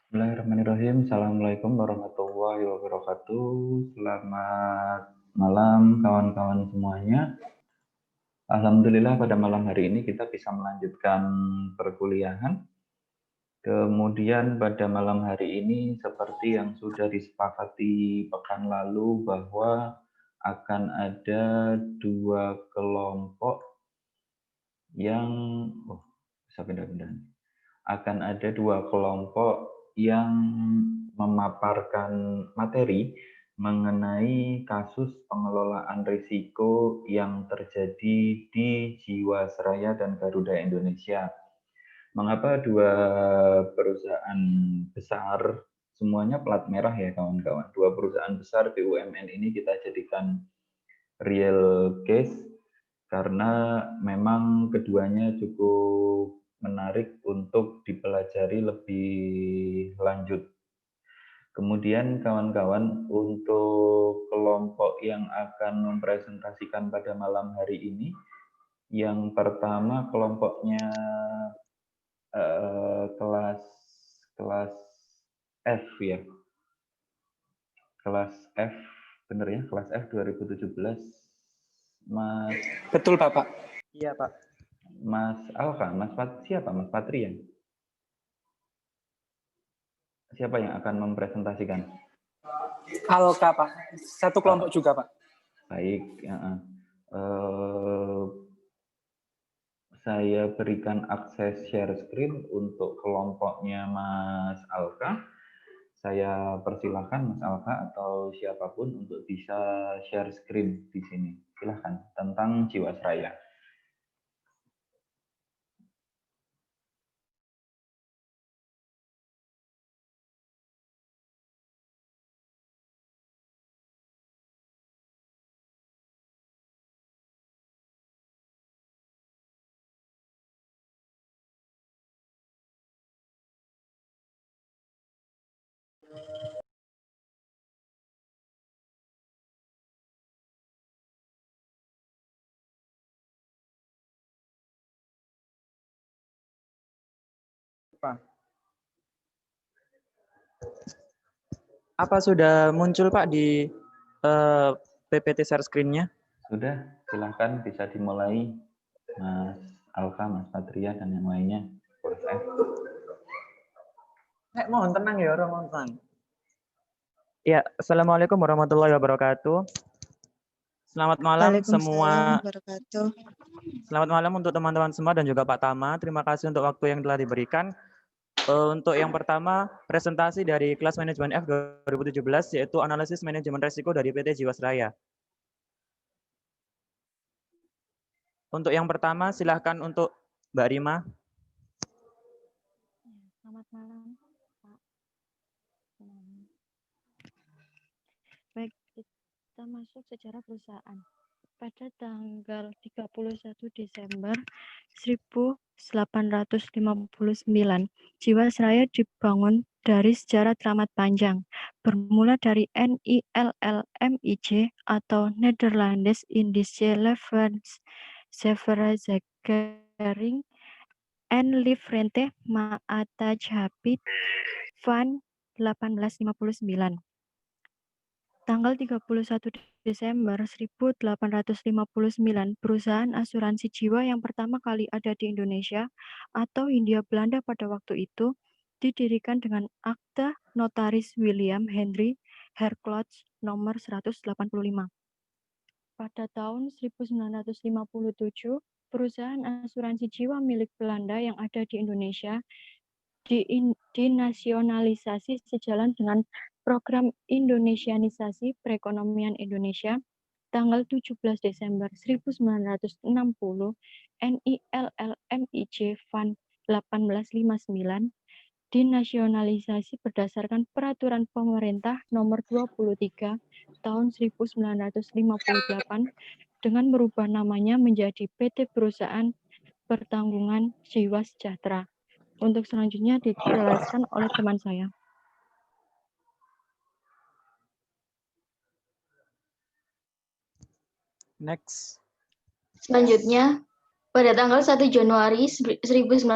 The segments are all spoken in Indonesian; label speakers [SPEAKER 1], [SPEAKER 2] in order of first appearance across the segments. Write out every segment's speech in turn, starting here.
[SPEAKER 1] Bismillahirrahmanirrahim. Assalamualaikum warahmatullahi wabarakatuh. Selamat malam kawan-kawan semuanya. Alhamdulillah pada malam hari ini kita bisa melanjutkan perkuliahan. Kemudian pada malam hari ini seperti yang sudah disepakati pekan lalu bahwa akan ada dua kelompok yang bisa pindah-pindah. Akan ada dua kelompok yang memaparkan materi mengenai kasus pengelolaan risiko yang terjadi di Jiwasraya dan Garuda Indonesia. Mengapa dua perusahaan besar, semuanya plat merah ya kawan-kawan, dua perusahaan besar BUMN ini kita jadikan real case karena memang keduanya cukup menarik untuk dipelajari lebih lanjut. Kemudian kawan-kawan, untuk kelompok yang akan mempresentasikan pada malam hari ini, yang pertama kelompoknya kelas F ya. Kelas F, benar ya? Kelas F 2017. Mas
[SPEAKER 2] Betul, Bapak. Iya, Pak.
[SPEAKER 1] Mas Alka, siapa? Mas Patri ya? Siapa yang akan mempresentasikan?
[SPEAKER 2] Alka, Pak. Satu kelompok juga, Pak.
[SPEAKER 1] Baik. Saya berikan akses share screen untuk kelompoknya Mas Alka. Saya persilahkan Mas Alka atau siapapun untuk bisa share screen di sini. Silahkan, tentang Jiwasraya.
[SPEAKER 2] Pak. Apa sudah muncul, Pak, di PPT share screen-nya?
[SPEAKER 1] Sudah, silahkan bisa dimulai Mas Alka, Mas Patria, dan yang lainnya.
[SPEAKER 2] Mohon tenang ya, orang tenang. Ya, Assalamualaikum warahmatullahi wabarakatuh. Selamat malam semua. Selamat malam untuk teman-teman semua dan juga Pak Tama. Terima kasih untuk waktu yang telah diberikan. Untuk yang pertama, presentasi dari kelas manajemen F 2017, yaitu analisis manajemen risiko dari PT Jiwasraya. Untuk yang pertama, silahkan untuk Mbak Rima.
[SPEAKER 3] Selamat malam, Pak. Baik, kita masuk secara perusahaan. Pada tanggal 31 Desember 1859, Jiwasraya dibangun dari sejarah teramat panjang, bermula dari NILLMIJ atau Nederlandes Indische Levensverzekering en Livrente Maatschappij van 1859. Tanggal 31 Desember 1859, perusahaan asuransi jiwa yang pertama kali ada di Indonesia atau Hindia Belanda pada waktu itu didirikan dengan Akte Notaris William Henry Herclots nomor 185. Pada tahun 1957, perusahaan asuransi jiwa milik Belanda yang ada di Indonesia dinasionalisasi sejalan dengan program Indonesianisasi perekonomian Indonesia tanggal 17 Desember 1960, NILLMIJ Van 1859 dinasionalisasi berdasarkan peraturan pemerintah nomor 23 tahun 1958 dengan merubah namanya menjadi PT Perusahaan Pertanggungan Jiwa Sejahtera. Untuk selanjutnya dijelaskan oleh teman saya.
[SPEAKER 2] Next.
[SPEAKER 4] Selanjutnya, pada tanggal 1 Januari 1966,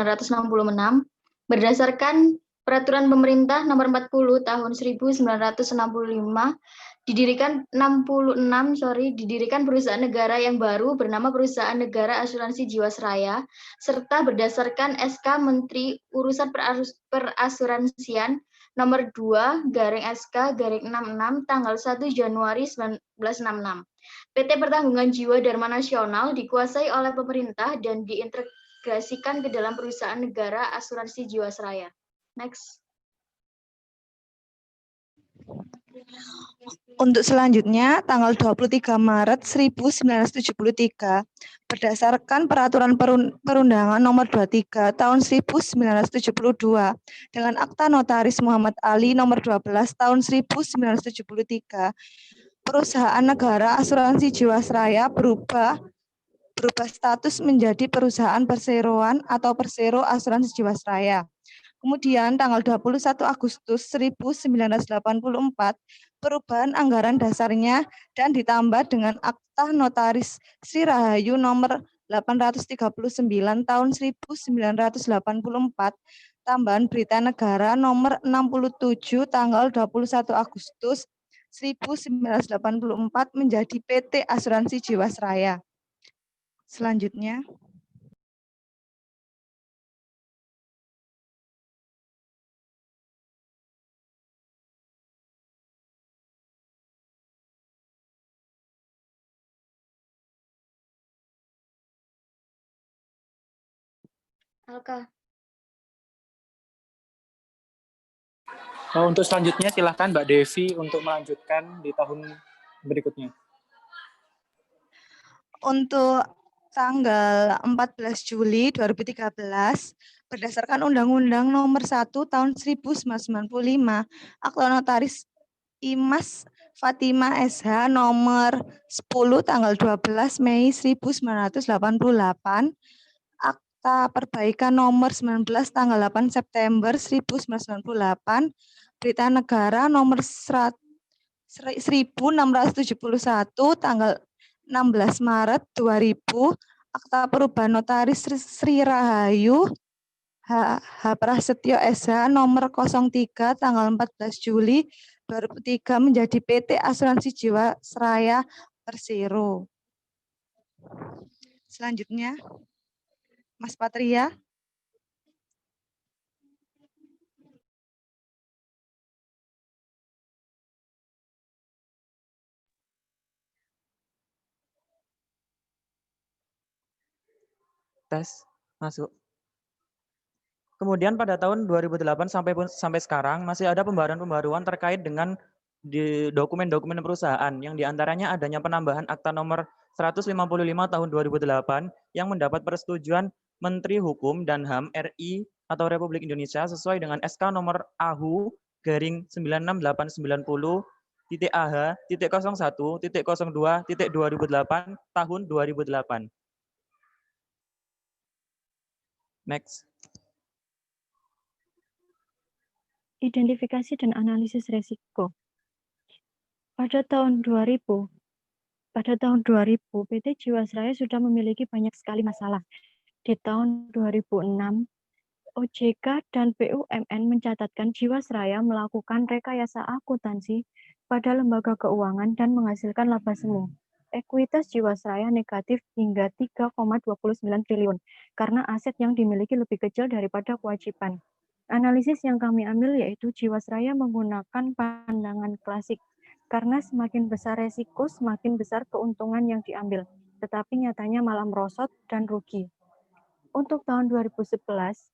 [SPEAKER 4] berdasarkan Peraturan Pemerintah Nomor 40 Tahun 1965 didirikan perusahaan negara yang baru bernama Perusahaan Negara Asuransi Jiwasraya serta berdasarkan SK Menteri Urusan Perasuransian Nomor 2/SK/66 tanggal 1 Januari 1966. PT Pertanggungan Jiwa Dharma Nasional dikuasai oleh pemerintah dan diintegrasikan ke dalam Perusahaan Negara Asuransi Jiwasraya. Next.
[SPEAKER 5] Untuk selanjutnya, tanggal 23 Maret 1973, berdasarkan Peraturan Perundangan Nomor 23 Tahun 1972 dengan Akta Notaris Muhammad Ali Nomor 12 Tahun 1973, Perusahaan Negara Asuransi Jiwasraya berubah status menjadi perusahaan perseroan atau persero asuransi Jiwasraya. Kemudian tanggal 21 Agustus 1984, perubahan anggaran dasarnya dan ditambah dengan Akta Notaris Sri Rahayu nomor 839 tahun 1984, tambahan Berita Negara nomor 67 tanggal 21 Agustus 1984 menjadi PT Asuransi Jiwasraya. Selanjutnya.
[SPEAKER 4] Alka.
[SPEAKER 2] Untuk selanjutnya silahkan Mbak Devi untuk melanjutkan di tahun berikutnya.
[SPEAKER 5] Untuk tanggal 14 Juli 2013, berdasarkan Undang-Undang Nomor 1 Tahun 1995, Akta Notaris Imas Fatima SH Nomor 10 tanggal 12 Mei 1988, Akta Perbaikan Nomor 19 tanggal 8 September 1998, Berita Negara Nomor 1671 tanggal 16 Maret 2000, Akta Perubahan Notaris Sri Rahayu H. Prasetyo SH nomor 03 tanggal 14 Juli 2003 menjadi PT Asuransi Jiwasraya Persero. Selanjutnya, Mas Patria.
[SPEAKER 2] Tes, masuk. Kemudian pada tahun 2008 sampai sekarang masih ada pembaruan terkait dengan di dokumen-dokumen perusahaan yang diantaranya adanya penambahan Akta Nomor 155 Tahun 2008 yang mendapat persetujuan Menteri Hukum dan HAM RI atau Republik Indonesia sesuai dengan SK Nomor AHU-98990-AH.01.02.2008 tahun 2008. Next.
[SPEAKER 3] Identifikasi dan analisis resiko. Pada tahun 2000, PT Jiwasraya sudah memiliki banyak sekali masalah. Di tahun 2006, OJK dan BUMN mencatatkan Jiwasraya melakukan rekayasa akuntansi pada lembaga keuangan dan menghasilkan laba semu. Ekuitas Jiwasraya negatif hingga 3,29 triliun karena aset yang dimiliki lebih kecil daripada kewajiban. Analisis yang kami ambil yaitu Jiwasraya menggunakan pandangan klasik, karena semakin besar resiko, semakin besar keuntungan yang diambil, tetapi nyatanya malah merosot dan rugi. Untuk tahun 2011,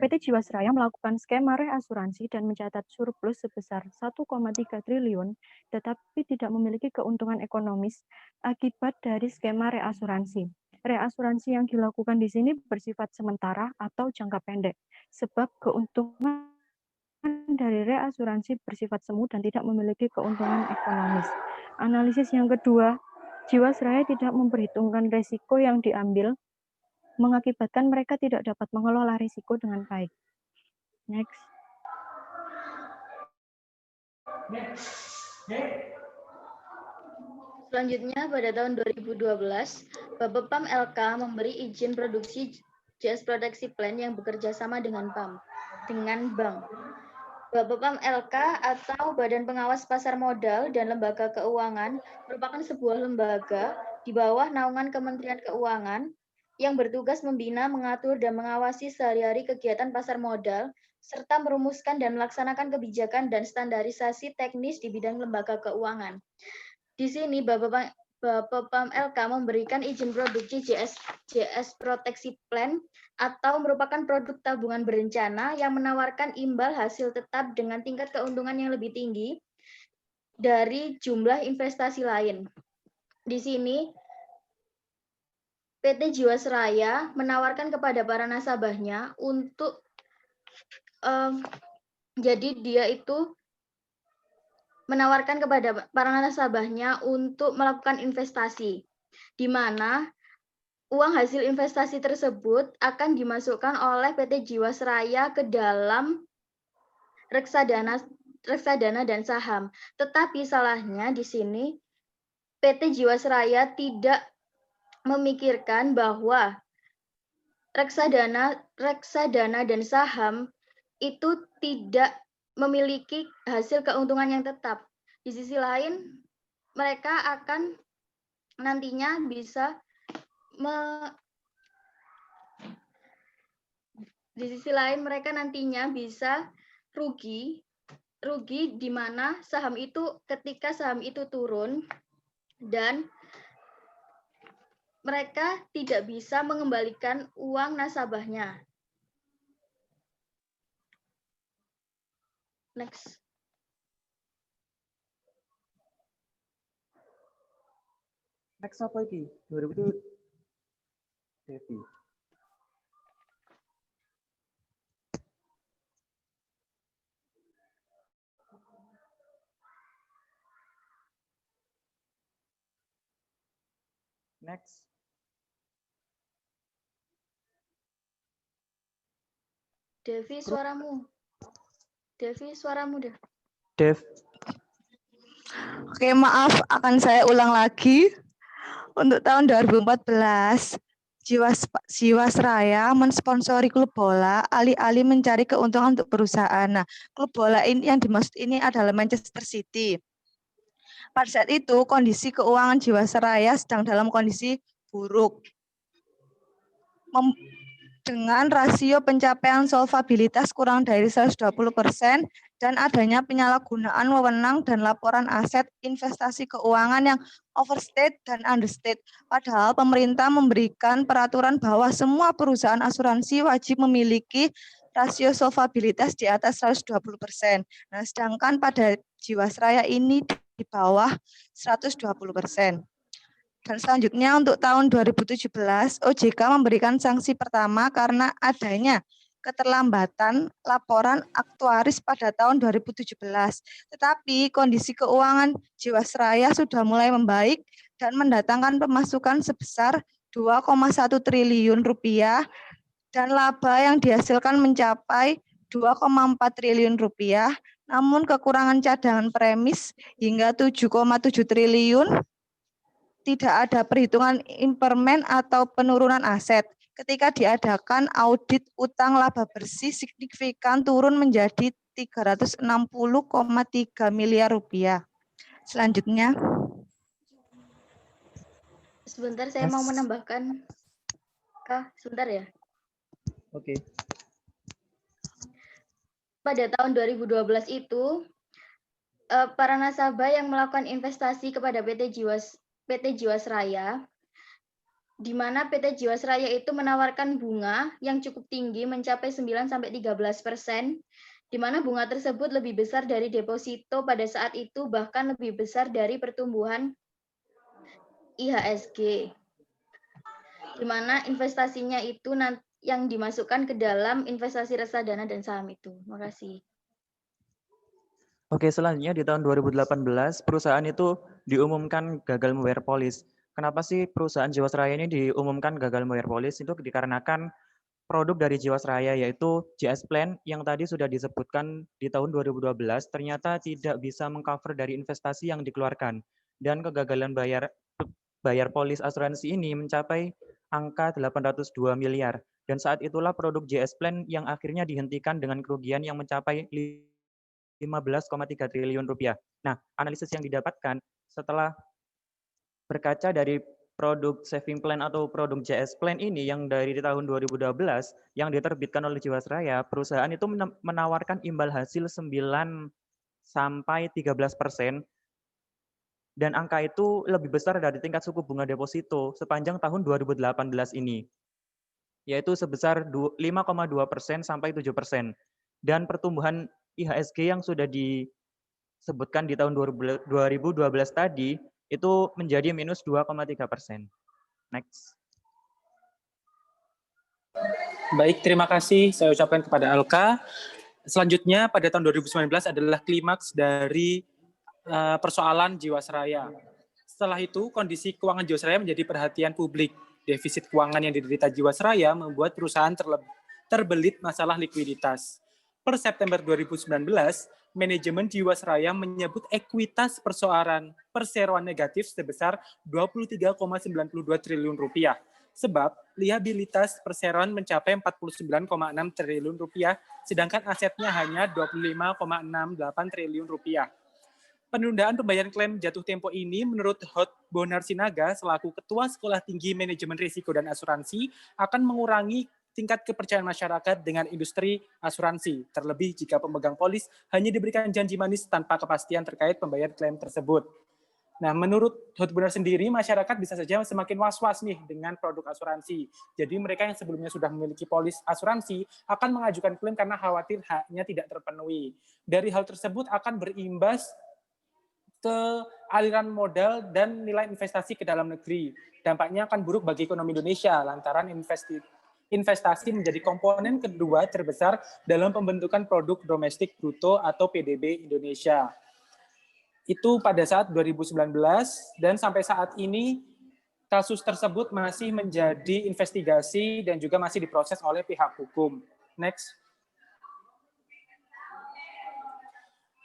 [SPEAKER 3] PT Jiwasraya melakukan skema reasuransi dan mencatat surplus sebesar 1,3 triliun, tetapi tidak memiliki keuntungan ekonomis akibat dari skema reasuransi. Reasuransi yang dilakukan di sini bersifat sementara atau jangka pendek, sebab keuntungan dari reasuransi bersifat semu dan tidak memiliki keuntungan ekonomis. Analisis yang kedua, Jiwasraya tidak memperhitungkan risiko yang diambil, mengakibatkan mereka tidak dapat mengelola risiko dengan baik. Next.
[SPEAKER 4] Selanjutnya, pada tahun 2012, Bapepam LK memberi izin produksi JS Proteksi Plan yang bekerja sama dengan bank. Bapepam LK atau Badan Pengawas Pasar Modal dan Lembaga Keuangan merupakan sebuah lembaga di bawah naungan Kementerian Keuangan yang bertugas membina, mengatur, dan mengawasi sehari-hari kegiatan pasar modal, serta merumuskan dan melaksanakan kebijakan dan standarisasi teknis di bidang lembaga keuangan. Di sini Bapepam LK memberikan izin produksi JS Proteksi Plan atau merupakan produk tabungan berencana yang menawarkan imbal hasil tetap dengan tingkat keuntungan yang lebih tinggi dari jumlah investasi lain. Di sini PT Jiwasraya menawarkan kepada para nasabahnya untuk jadi dia itu menawarkan kepada para nasabahnya untuk melakukan investasi, di mana uang hasil investasi tersebut akan dimasukkan oleh PT Jiwasraya ke dalam reksadana dan saham. Tetapi salahnya di sini PT Jiwasraya tidak memikirkan bahwa reksadana dan saham itu tidak memiliki hasil keuntungan yang tetap. Di sisi lain, mereka akan nantinya bisa rugi di mana saham itu ketika saham itu turun dan mereka tidak bisa mengembalikan uang nasabahnya. Next.
[SPEAKER 2] Next apa iki? 2000 Devi. Next.
[SPEAKER 4] Devi, suaramu. Dah.
[SPEAKER 2] Dev.
[SPEAKER 5] Oke, maaf, akan saya ulang lagi. Untuk tahun 2014, Jiwasraya mensponsori klub bola alih-alih mencari keuntungan untuk perusahaan. Nah, klub bola ini yang dimaksud ini adalah Manchester City. Pada saat itu, kondisi keuangan Jiwasraya sedang dalam kondisi buruk. Dengan rasio pencapaian solvabilitas kurang dari 120% dan adanya penyalahgunaan wewenang dan laporan aset investasi keuangan yang overstate dan understate. Padahal pemerintah memberikan peraturan bahwa semua perusahaan asuransi wajib memiliki rasio solvabilitas di atas 120%. Nah, sedangkan pada Jiwasraya ini di bawah 120%. Dan selanjutnya untuk tahun 2017, OJK memberikan sanksi pertama karena adanya keterlambatan laporan aktuaris pada tahun 2017. Tetapi kondisi keuangan Jiwasraya sudah mulai membaik dan mendatangkan pemasukan sebesar 2,1 triliun rupiah dan laba yang dihasilkan mencapai 2,4 triliun rupiah, namun kekurangan cadangan premis hingga 7,7 triliun. Tidak ada perhitungan impairment atau penurunan aset. Ketika diadakan audit utang laba bersih signifikan turun menjadi 360,3 miliar rupiah. Selanjutnya.
[SPEAKER 4] Sebentar, saya mau menambahkan. Sebentar ya.
[SPEAKER 2] Oke.
[SPEAKER 4] Pada tahun 2012 itu, para nasabah yang melakukan investasi kepada PT Jiwasraya, di mana PT Jiwasraya itu menawarkan bunga yang cukup tinggi mencapai 9-13%, di mana bunga tersebut lebih besar dari deposito pada saat itu, bahkan lebih besar dari pertumbuhan IHSG, di mana investasinya itu yang dimasukkan ke dalam investasi reksadana dan saham itu. Terima kasih.
[SPEAKER 2] Oke, selanjutnya di tahun 2018, perusahaan itu diumumkan gagal membayar polis. Kenapa sih perusahaan Jiwasraya ini diumumkan gagal membayar polis? Itu dikarenakan produk dari Jiwasraya yaitu JS Plan yang tadi sudah disebutkan di tahun 2012 ternyata tidak bisa mengcover dari investasi yang dikeluarkan. Dan kegagalan bayar polis asuransi ini mencapai angka 802 miliar. Dan saat itulah produk JS Plan yang akhirnya dihentikan dengan kerugian yang mencapai 15,3 triliun rupiah. Nah, analisis yang didapatkan setelah berkaca dari produk saving plan atau produk JS Plan ini yang dari tahun 2012 yang diterbitkan oleh Jiwasraya, perusahaan itu menawarkan imbal hasil 9 sampai 13%, dan angka itu lebih besar dari tingkat suku bunga deposito sepanjang tahun 2018 ini, yaitu sebesar 5,2% sampai 7%. Dan pertumbuhan IHSG yang sudah disebutkan di tahun 2012 tadi itu menjadi minus 2,3%. Next.
[SPEAKER 6] Baik, terima kasih saya ucapkan kepada Alka. Selanjutnya pada tahun 2019 adalah klimaks dari persoalan Jiwasraya. Setelah itu, kondisi keuangan Jiwasraya menjadi perhatian publik. Defisit keuangan yang diderita Jiwasraya membuat perusahaan terbelit masalah likuiditas. Per September 2019, manajemen Jiwasraya menyebut ekuitas perseroan negatif sebesar 23,92 triliun rupiah. Sebab liabilitas perseroan mencapai 49,6 triliun rupiah, sedangkan asetnya hanya 25,68 triliun rupiah. Penundaan pembayaran klaim jatuh tempo ini menurut Hot Bonar Sinaga selaku Ketua Sekolah Tinggi Manajemen Risiko dan Asuransi akan mengurangi tingkat kepercayaan masyarakat dengan industri asuransi, terlebih jika pemegang polis hanya diberikan janji manis tanpa kepastian terkait pembayaran klaim tersebut. Nah, menurut Hot Bonar sendiri, masyarakat bisa saja semakin was-was nih dengan produk asuransi. Jadi mereka yang sebelumnya sudah memiliki polis asuransi akan mengajukan klaim karena khawatir haknya tidak terpenuhi. Dari hal tersebut akan berimbas ke aliran modal dan nilai investasi ke dalam negeri. Dampaknya akan buruk bagi ekonomi Indonesia lantaran investasi menjadi komponen kedua terbesar dalam pembentukan produk domestik bruto atau PDB Indonesia. Itu pada saat 2019 dan sampai saat ini kasus tersebut masih menjadi investigasi dan juga masih diproses oleh pihak hukum. Next.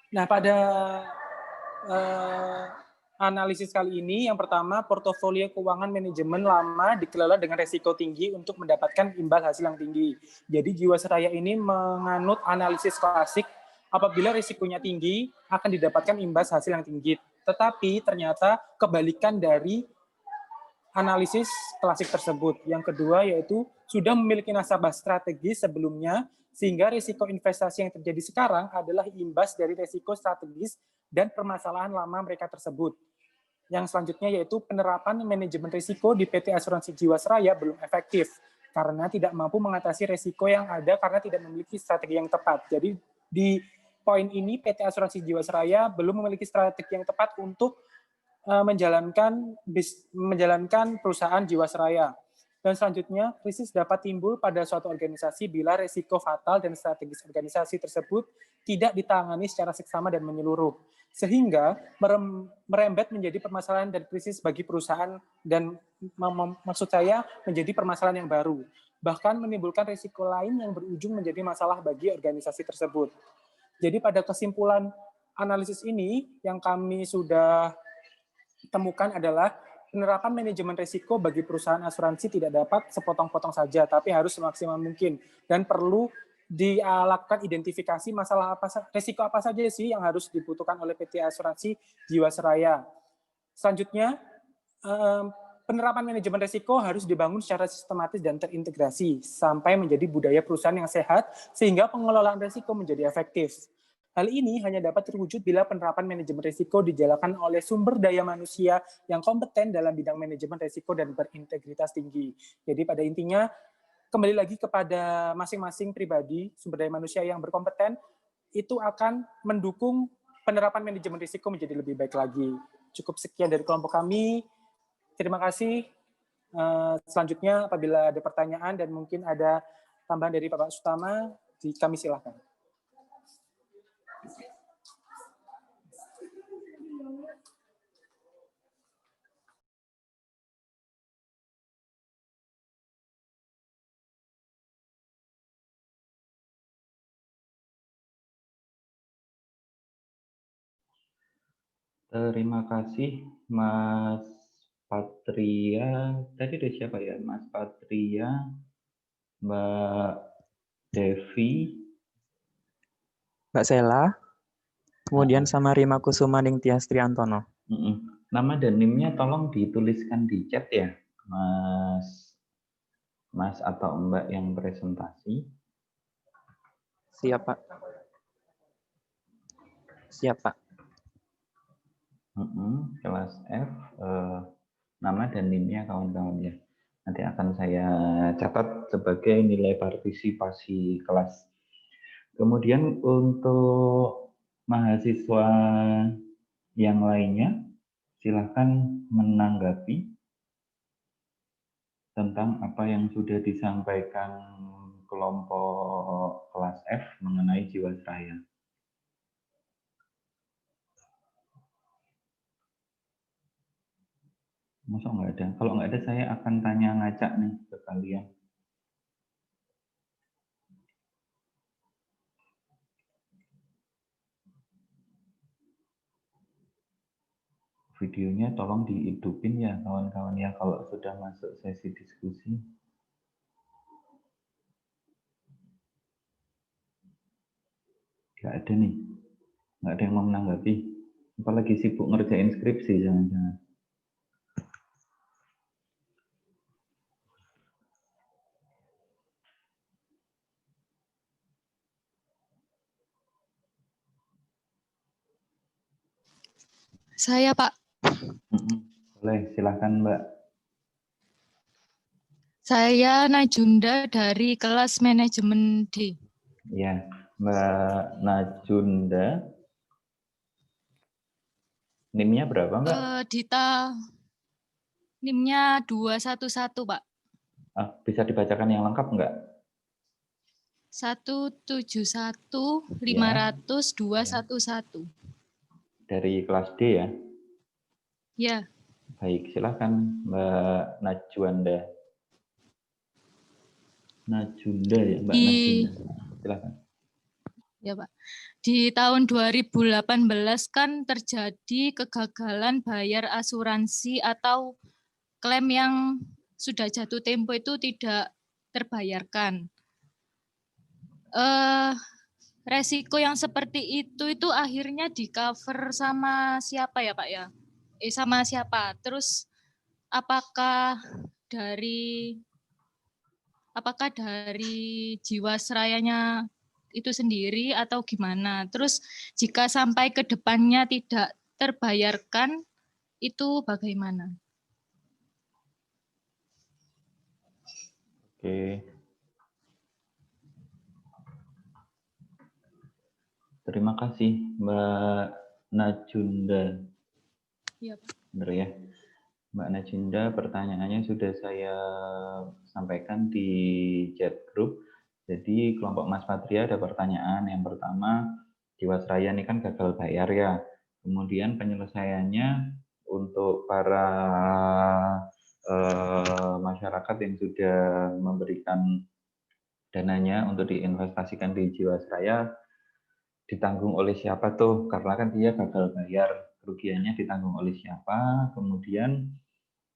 [SPEAKER 6] Nah, pada analisis kali ini, yang pertama, portofolio keuangan manajemen lama dikelola dengan resiko tinggi untuk mendapatkan imbal hasil yang tinggi. Jadi Jiwasraya ini menganut analisis klasik, apabila risikonya tinggi akan didapatkan imbal hasil yang tinggi. Tetapi ternyata kebalikan dari analisis klasik tersebut. Yang kedua yaitu sudah memiliki nasabah strategis sebelumnya, sehingga risiko investasi yang terjadi sekarang adalah imbas dari risiko strategis dan permasalahan lama mereka tersebut. Yang selanjutnya yaitu penerapan manajemen risiko di PT Asuransi Jiwasraya belum efektif karena tidak mampu mengatasi risiko yang ada karena tidak memiliki strategi yang tepat. Jadi di poin ini PT Asuransi Jiwasraya belum memiliki strategi yang tepat untuk menjalankan perusahaan Jiwasraya. Dan selanjutnya, krisis dapat timbul pada suatu organisasi bila risiko fatal dan strategis organisasi tersebut tidak ditangani secara seksama dan menyeluruh, sehingga merembet menjadi permasalahan dan krisis bagi perusahaan dan maksud saya menjadi permasalahan yang baru, bahkan menimbulkan risiko lain yang berujung menjadi masalah bagi organisasi tersebut. Jadi pada kesimpulan analisis ini yang kami sudah temukan adalah penerapan manajemen risiko bagi perusahaan asuransi tidak dapat sepotong-potong saja, tapi harus semaksimal mungkin dan perlu dilakukan identifikasi masalah risiko apa saja sih yang harus dibutuhkan oleh PT Asuransi Jiwasraya. Selanjutnya, penerapan manajemen risiko harus dibangun secara sistematis dan terintegrasi sampai menjadi budaya perusahaan yang sehat sehingga pengelolaan risiko menjadi efektif. Hal ini hanya dapat terwujud bila penerapan manajemen risiko dijalankan oleh sumber daya manusia yang kompeten dalam bidang manajemen risiko dan berintegritas tinggi. Jadi pada intinya, kembali lagi kepada masing-masing pribadi, sumber daya manusia yang berkompeten, itu akan mendukung penerapan manajemen risiko menjadi lebih baik lagi. Cukup sekian dari kelompok kami. Terima kasih. Selanjutnya, apabila ada pertanyaan dan mungkin ada tambahan dari Bapak Sutama, kami silakan.
[SPEAKER 1] Terima kasih Mas Patria. Tadi ada siapa ya? Mas Patria, Mbak Devi,
[SPEAKER 2] Mbak Sela, kemudian sama Rima Kusuma Ningtyas Triantono.
[SPEAKER 1] Nama dan NIM-nya tolong dituliskan di chat ya, Mas atau Mbak yang presentasi.
[SPEAKER 2] Siap, Pak. Siap, Pak.
[SPEAKER 1] Kelas F, nama dan NIM-nya kawan-kawan ya. Nanti akan saya catat sebagai nilai partisipasi kelas. Kemudian untuk mahasiswa yang lainnya, silakan menanggapi tentang apa yang sudah disampaikan kelompok kelas F mengenai Jiwasraya. Masa nggak ada? Kalau nggak ada, saya akan tanya ngacak nih ke kalian. Videonya tolong dihidupin ya kawan-kawan ya kalau sudah masuk sesi diskusi. Nggak ada nih. Nggak ada yang mau menanggapi. Apalagi sibuk ngerjain skripsi jangan-jangan.
[SPEAKER 7] Saya, Pak.
[SPEAKER 1] Boleh, silahkan Mbak.
[SPEAKER 7] Saya Najunda dari kelas manajemen D.
[SPEAKER 1] Ya, Mbak Najunda. NIM-nya berapa, Mbak?
[SPEAKER 7] NIM-nya 211, Pak.
[SPEAKER 1] Bisa dibacakan yang lengkap enggak?
[SPEAKER 7] 171.500.211.
[SPEAKER 1] Dari kelas D ya?
[SPEAKER 7] Ya.
[SPEAKER 1] Baik, silakan Mbak Najunda. Najunda ya, Mbak Najunda. Silakan.
[SPEAKER 7] Ya, Pak. Di tahun 2018 kan terjadi kegagalan bayar asuransi atau klaim yang sudah jatuh tempo itu tidak terbayarkan. Resiko yang seperti itu akhirnya di cover sama siapa ya, Pak ya? Sama siapa? Terus apakah dari Jiwasrayanya itu sendiri atau gimana? Terus jika sampai ke depannya tidak terbayarkan, itu bagaimana?
[SPEAKER 1] Oke. Terima kasih Mbak Najunda.
[SPEAKER 7] Iya, Pak.
[SPEAKER 1] Benar ya. Mbak Najunda, pertanyaannya sudah saya sampaikan di chat group. Jadi kelompok Mas Patria ada pertanyaan. Yang pertama, Jiwasraya ini kan gagal bayar ya. Kemudian penyelesaiannya untuk para masyarakat yang sudah memberikan dananya untuk diinvestasikan di Jiwasraya ditanggung oleh siapa tuh? Karena kan dia gagal bayar, kerugiannya ditanggung oleh siapa? Kemudian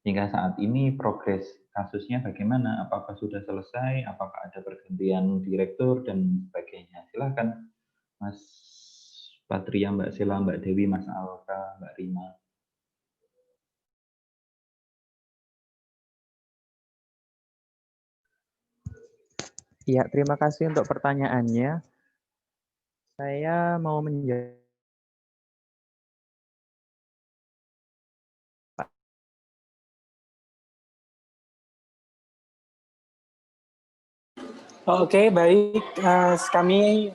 [SPEAKER 1] hingga saat ini progres kasusnya bagaimana? Apakah sudah selesai? Apakah ada pergantian direktur dan sebagainya? Silakan Mas Patria, Mbak Sela, Mbak Dewi, Mas Alka, Mbak Rima.
[SPEAKER 2] Ya, terima kasih untuk pertanyaannya. Saya mau menjawab.
[SPEAKER 6] Oke, baik.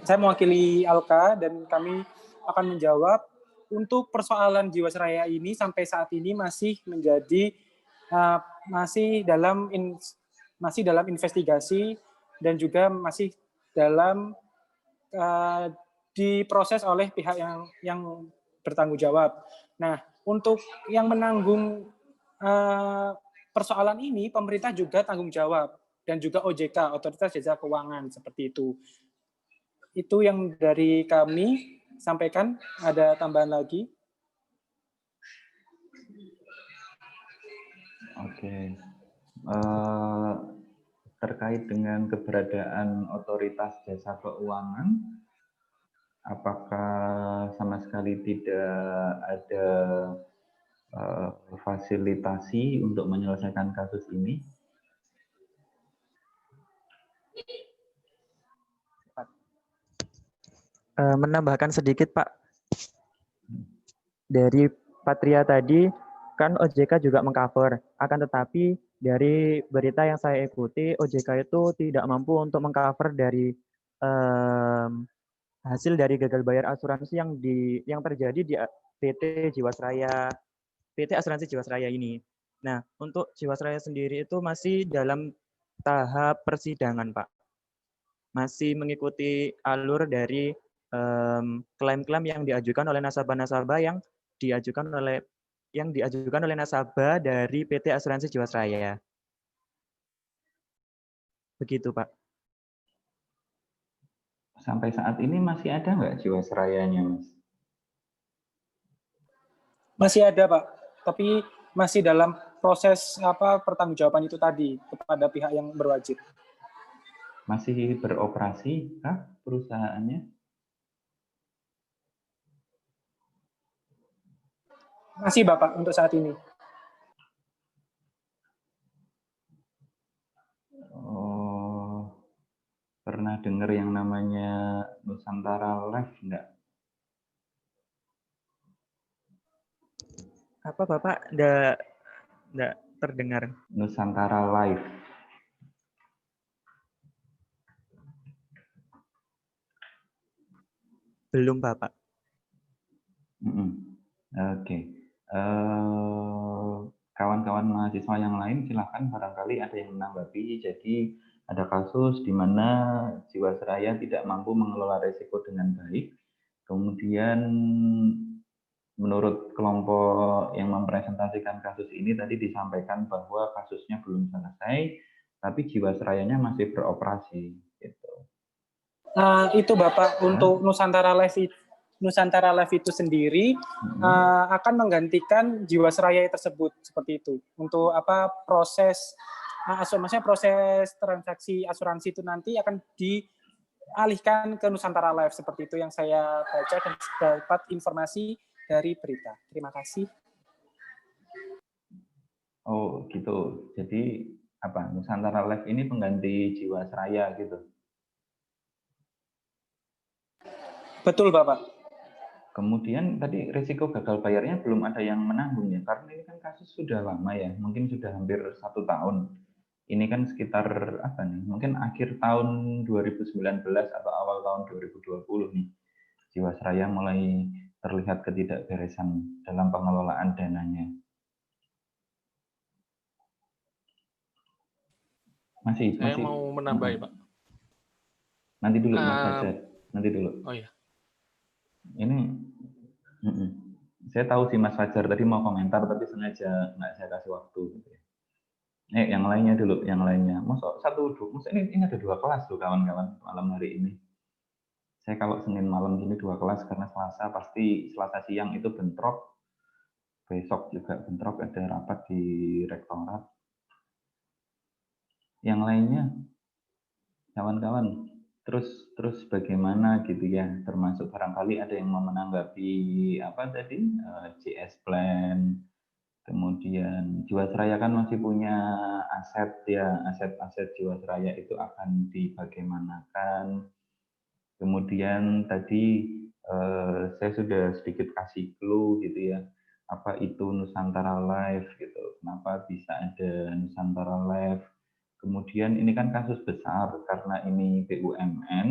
[SPEAKER 6] Saya mewakili Alka dan kami akan menjawab untuk persoalan Jiwasraya ini sampai saat ini masih menjadi masih dalam investigasi dan juga masih dalam diproses oleh pihak yang bertanggung jawab. Nah, untuk yang menanggung persoalan ini, pemerintah juga tanggung jawab dan juga OJK, Otoritas Jasa Keuangan, seperti itu. Itu yang dari kami sampaikan. Ada tambahan lagi?
[SPEAKER 1] Oke. terkait dengan keberadaan otoritas jasa keuangan, apakah sama sekali tidak ada fasilitasi untuk menyelesaikan kasus ini?
[SPEAKER 2] Menambahkan sedikit, Pak. Dari Patria tadi, kan OJK juga mengcover. Akan tetapi dari berita yang saya ikuti, OJK itu tidak mampu untuk mengcover dari hasil dari gagal bayar asuransi yang terjadi di PT Jiwasraya, PT Asuransi Jiwasraya ini. Nah, untuk Jiwasraya sendiri itu masih dalam tahap persidangan, Pak. Masih mengikuti alur dari klaim-klaim yang diajukan oleh nasabah-nasabah yang diajukan oleh nasabah dari PT Asuransi Jiwasraya. Begitu, Pak.
[SPEAKER 1] Sampai saat ini masih ada nggak Jiwasrayanya, Mas?
[SPEAKER 6] Masih ada, Pak. Tapi masih dalam proses pertanggungjawaban itu tadi kepada pihak yang berwajib.
[SPEAKER 1] Masih beroperasi kah perusahaannya?
[SPEAKER 6] Masih, Bapak, untuk saat ini.
[SPEAKER 1] Oh, pernah dengar yang namanya Nusantara Life enggak?
[SPEAKER 2] Apa, Bapak? Enggak terdengar.
[SPEAKER 1] Nusantara Life.
[SPEAKER 2] Belum, Bapak.
[SPEAKER 1] Oke. Kawan-kawan mahasiswa yang lain silahkan, barangkali ada yang menanggapi. Jadi ada kasus di mana Jiwasraya tidak mampu mengelola risiko dengan baik. Kemudian menurut kelompok yang mempresentasikan kasus ini tadi disampaikan bahwa kasusnya belum selesai, tapi Jiwasrayanya masih beroperasi. Gitu.
[SPEAKER 6] Itu Bapak, untuk Nusantara Life itu sendiri akan menggantikan Jiwasraya tersebut, seperti itu. Untuk proses transaksi asuransi itu nanti akan dialihkan ke Nusantara Life, seperti itu yang saya baca dan dapat informasi dari berita. Terima kasih.
[SPEAKER 1] Oh gitu. Jadi Nusantara Life ini pengganti Jiwasraya gitu?
[SPEAKER 6] Betul, Bapak.
[SPEAKER 1] Kemudian tadi risiko gagal bayarnya belum ada yang menanggung ya, karena ini kan kasus sudah lama ya, mungkin sudah hampir 1 tahun. Ini kan sekitar mungkin akhir tahun 2019 atau awal tahun 2020 nih, Jiwasraya mulai terlihat ketidakberesan dalam pengelolaan dananya.
[SPEAKER 8] Saya mau menambah ya, Pak.
[SPEAKER 1] Nanti dulu, Mas Fajar. Nanti dulu.
[SPEAKER 8] Oh iya.
[SPEAKER 1] Ini, saya tahu sih Mas Fajar tadi mau komentar, tapi sengaja nggak saya kasih waktu. Gitu ya. Yang lainnya dulu, yang lainnya. Ini ada 2 kelas loh kawan-kawan malam hari ini. Saya kalau Senin malam gini 2 kelas, karena Selasa siang itu bentrok, besok juga bentrok, ada rapat di rektorat. Yang lainnya, kawan-kawan, terus bagaimana gitu ya, termasuk barangkali ada yang mau menanggapi JS Plan, kemudian Jiwasraya kan masih punya aset ya, aset Jiwasraya itu akan dibagaimanakan. Kemudian tadi saya sudah sedikit kasih clue gitu ya, apa itu Nusantara Life gitu, kenapa bisa ada Nusantara Life. Kemudian ini kan kasus besar karena ini BUMN,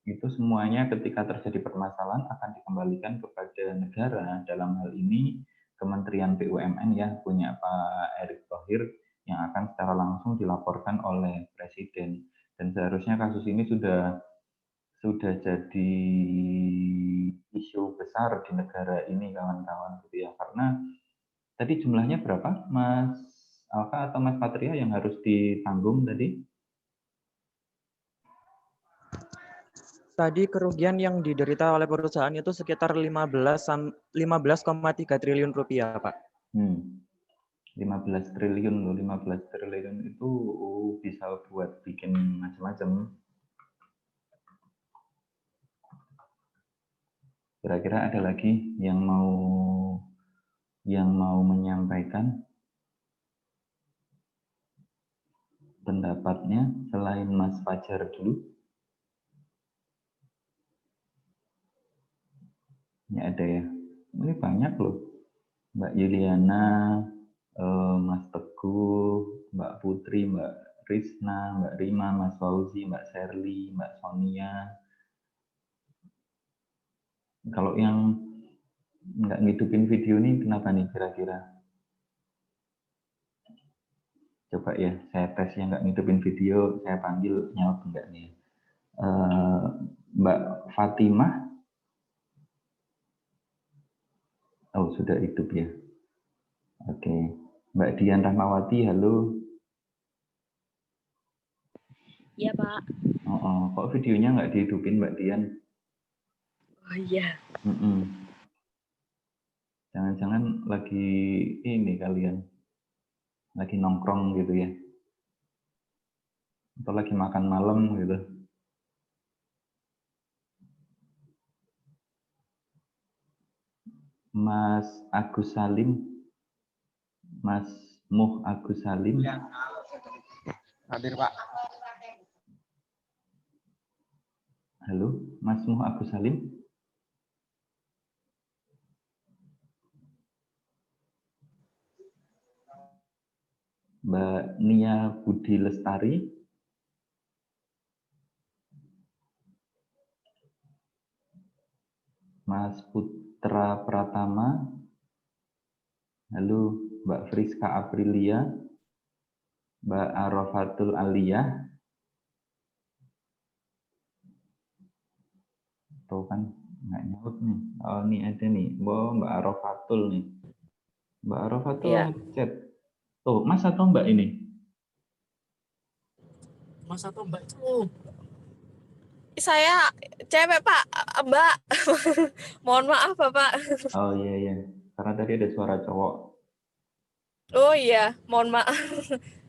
[SPEAKER 1] itu semuanya ketika terjadi permasalahan akan dikembalikan kepada negara, dalam hal ini Kementerian BUMN ya, punya Pak Erick Thohir, yang akan secara langsung dilaporkan oleh Presiden. Dan seharusnya kasus ini sudah jadi isu besar di negara ini kawan-kawan gitu ya, karena tadi jumlahnya berapa Mas Alka atau Mas Patria yang harus ditanggung tadi?
[SPEAKER 2] Tadi kerugian yang diderita oleh perusahaan itu sekitar 15,3 triliun rupiah, Pak.
[SPEAKER 1] 15 triliun loh, 15 triliun itu bisa buat bikin macam-macam. Kira-kira ada lagi yang mau menyampaikan pendapatnya selain Mas Fajar dulu? Ini ada ya. Ini banyak loh. Mbak Yuliana, Mas Teguh, Mbak Putri, Mbak Risna, Mbak Rima, Mas Fauzi, Mbak Sherly, Mbak Sonia. Kalau yang nggak ngidupin video ini kenapa nih kira-kira? Coba ya, saya tes yang nggak ngidupin video, saya panggil nyaut enggak nih. Mbak Fatimah. Oh, sudah hidup ya. Oke. Mbak Dian Rahmawati, halo.
[SPEAKER 9] Iya, Pak.
[SPEAKER 1] Kok videonya nggak dihidupin, Mbak Dian?
[SPEAKER 9] Oh iya.
[SPEAKER 1] Jangan-jangan lagi ini kalian, lagi nongkrong gitu ya? Atau lagi makan malam gitu? Mas Agus Salim, Mas Muh Agus Salim.
[SPEAKER 8] Ya. Hadir, Pak.
[SPEAKER 1] Halo, Mas Muh Agus Salim. Mbak Nia Budi Lestari. Mas Putra Pratama. Halo, Mbak Friska Aprilia. Mbak Arofatul Aliyah. Tuh kan nggak nyaut nih. Oh, ini ada nih. Mbak Arofatul nih. Mbak Arofatul
[SPEAKER 9] Iya.
[SPEAKER 1] chat. Tuh, Mas atau Mbak ini?
[SPEAKER 8] Mas atau Mbak itu?
[SPEAKER 9] Saya cewek, Pak. Mbak. Mohon maaf, Bapak.
[SPEAKER 1] Oh iya. Karena tadi ada suara cowok.
[SPEAKER 9] Oh iya, mohon maaf.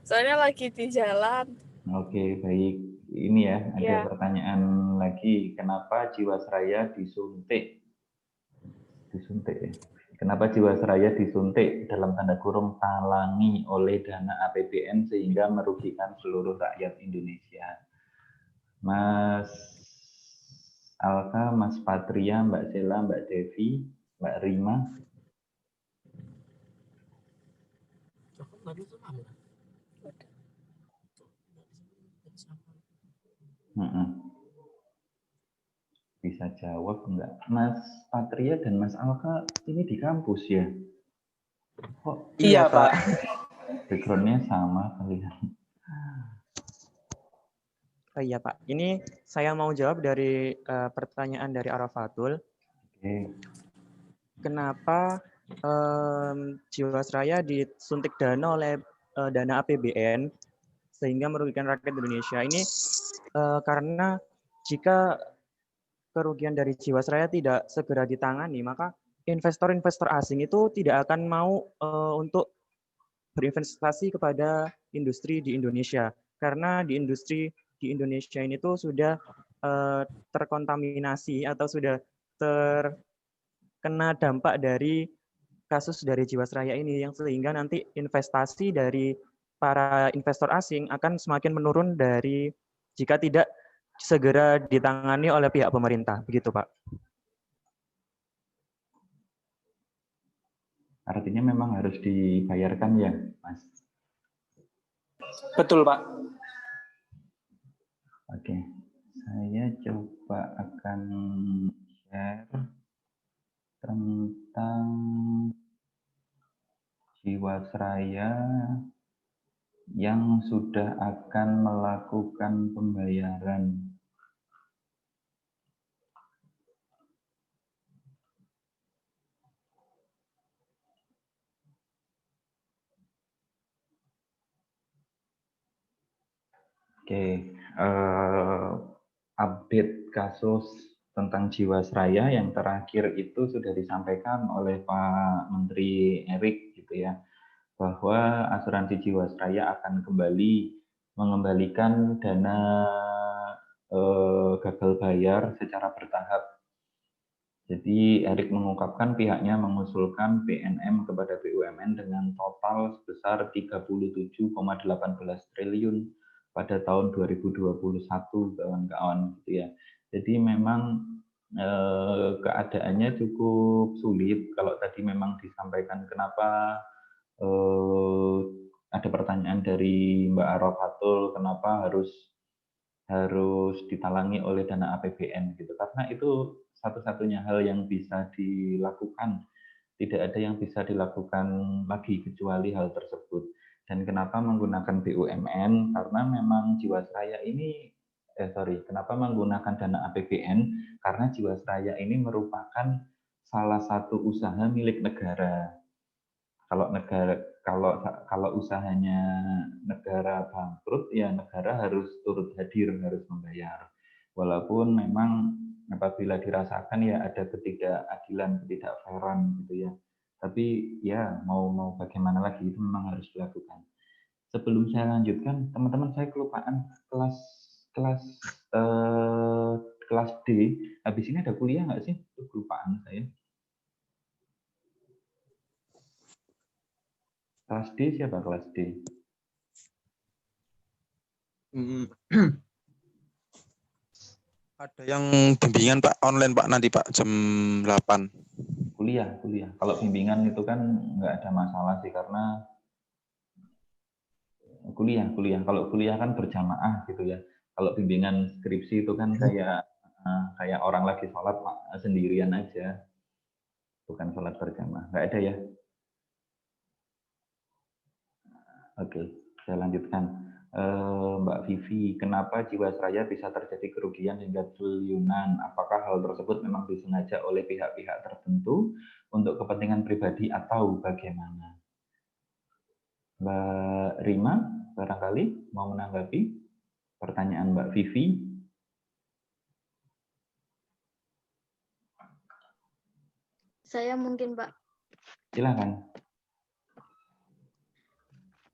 [SPEAKER 9] Soalnya lagi di jalan.
[SPEAKER 1] Oke, baik. Ini ya, ada
[SPEAKER 9] Ya.
[SPEAKER 1] pertanyaan lagi. Kenapa Jiwasraya disuntik? Disuntik ya. Kenapa Jiwasraya disuntik dalam tanda kurung talangi oleh dana APBN sehingga merugikan seluruh rakyat Indonesia? Mas Alka, Mas Patria, Mbak Sela, Mbak Devi, Mbak Rima. Bisa jawab enggak? Mas Patria dan Mas Alka ini di kampus ya? Kok
[SPEAKER 6] Iya, Pak.
[SPEAKER 1] Background-nya sama kalian.
[SPEAKER 2] Oh iya, Pak. Ini saya mau jawab dari pertanyaan dari Arofatul.
[SPEAKER 1] Oke.
[SPEAKER 2] Kenapa Jiwasraya disuntik dana oleh dana APBN sehingga merugikan rakyat Indonesia? Ini karena jika kerugian dari Jiwasraya tidak segera ditangani, maka investor-investor asing itu tidak akan mau untuk berinvestasi kepada industri di Indonesia. Karena di industri di Indonesia ini tuh sudah terkontaminasi atau sudah terkena dampak dari kasus dari Jiwasraya ini, yang sehingga nanti investasi dari para investor asing akan semakin menurun dari jika tidak segera ditangani oleh pihak pemerintah, begitu Pak.
[SPEAKER 1] Artinya memang harus dibayarkan ya, Mas?
[SPEAKER 6] Betul, Pak.
[SPEAKER 1] Oke, saya coba akan share tentang Jiwasraya yang sudah akan melakukan pembayaran. Oke, update kasus tentang Jiwasraya yang terakhir itu sudah disampaikan oleh Pak Menteri Erik gitu ya. bahwa asuransi Jiwasraya akan kembali mengembalikan dana gagal bayar secara bertahap. Jadi Erik mengungkapkan pihaknya mengusulkan PNM kepada BUMN dengan total sebesar 37,18 triliun pada tahun 2021, kawan-kawan, gitu ya. Jadi memang keadaannya cukup sulit. Kalau tadi memang disampaikan kenapa ada pertanyaan dari Mbak Arofatul, kenapa harus ditalangi oleh dana APBN gitu, karena itu satu-satunya hal yang bisa dilakukan, tidak ada yang bisa dilakukan lagi kecuali hal tersebut. Dan kenapa menggunakan BUMN? Karena memang Jiwasraya ini kenapa menggunakan dana APBN? Karena Jiwasraya ini merupakan salah satu usaha milik negara. Kalau usahanya negara bangkrut, ya negara harus turut hadir, harus membayar. Walaupun memang apabila dirasakan ya ada ketidakadilan, ketidakfairan gitu ya. Tapi ya mau bagaimana lagi, itu memang harus dilakukan. Sebelum saya lanjutkan, teman-teman, saya kelupaan kelas D. Habis ini ada kuliah nggak sih? Itu kelupaan saya. Kelas D siapa kelas D?
[SPEAKER 10] Ada yang bimbingan Pak, online Pak, nanti Pak, jam 8.
[SPEAKER 1] Kuliah. Kalau bimbingan itu kan nggak ada masalah sih, karena kuliah. Kalau kuliah kan berjamaah gitu ya. Kalau bimbingan skripsi itu kan kayak orang lagi sholat sendirian aja. Bukan sholat berjamaah. Nggak ada ya? Oke, saya lanjutkan. Mbak Vivi, kenapa Jiwasraya bisa terjadi kerugian hingga triliunan? Apakah hal tersebut memang disengaja oleh pihak-pihak tertentu untuk kepentingan pribadi atau bagaimana? Mbak Rima, barangkali mau menanggapi pertanyaan Mbak Vivi?
[SPEAKER 4] Saya mungkin, Pak.
[SPEAKER 1] Silakan.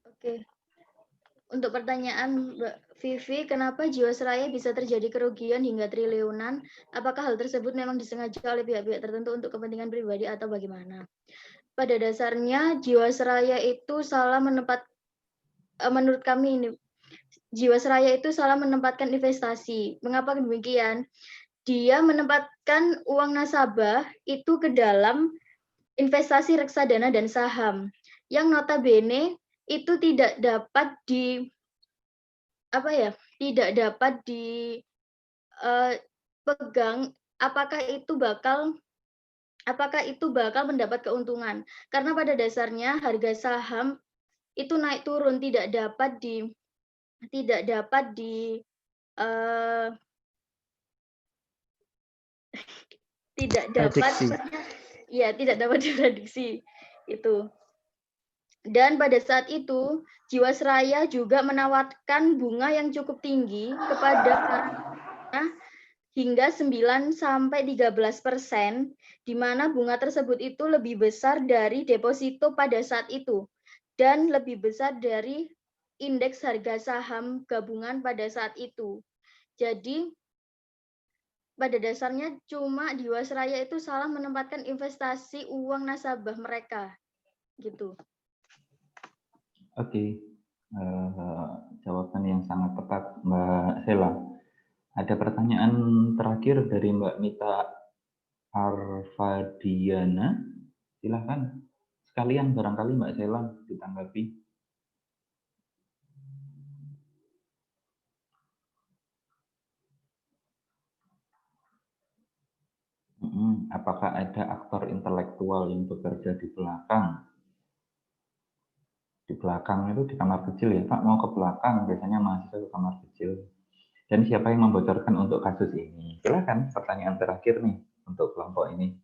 [SPEAKER 4] Oke. Untuk pertanyaan Mbak Vivi, kenapa Jiwasraya bisa terjadi kerugian hingga triliunan? Apakah hal tersebut memang disengaja oleh pihak-pihak tertentu untuk kepentingan pribadi atau bagaimana? Pada dasarnya Jiwasraya itu salah menurut kami ini, Jiwasraya itu salah menempatkan investasi. Mengapa demikian? Dia menempatkan uang nasabah itu ke dalam investasi reksadana dan saham, yang notabene itu tidak dapat dipegang apakah itu bakal mendapat keuntungan, karena pada dasarnya harga saham itu naik turun tidak dapat diprediksi itu. Dan pada saat itu Jiwasraya juga menawarkan bunga yang cukup tinggi kepada para hingga 9-13%, di mana bunga tersebut itu lebih besar dari deposito pada saat itu dan lebih besar dari indeks harga saham gabungan pada saat itu. Jadi pada dasarnya cuma Jiwasraya itu salah menempatkan investasi uang nasabah mereka, gitu.
[SPEAKER 1] Oke, jawaban yang sangat tepat, Mbak Sela. Ada pertanyaan terakhir dari Mbak Mita Arfadiana. Silahkan, sekalian barangkali Mbak Sela ditanggapi. Apakah ada aktor intelektual yang bekerja di belakang? Di belakang itu di kamar kecil ya, Pak, mau ke belakang, biasanya mahasiswa ke kamar kecil. Dan siapa yang membocorkan untuk kasus ini? Silakan, pertanyaan terakhir nih untuk kelompok ini.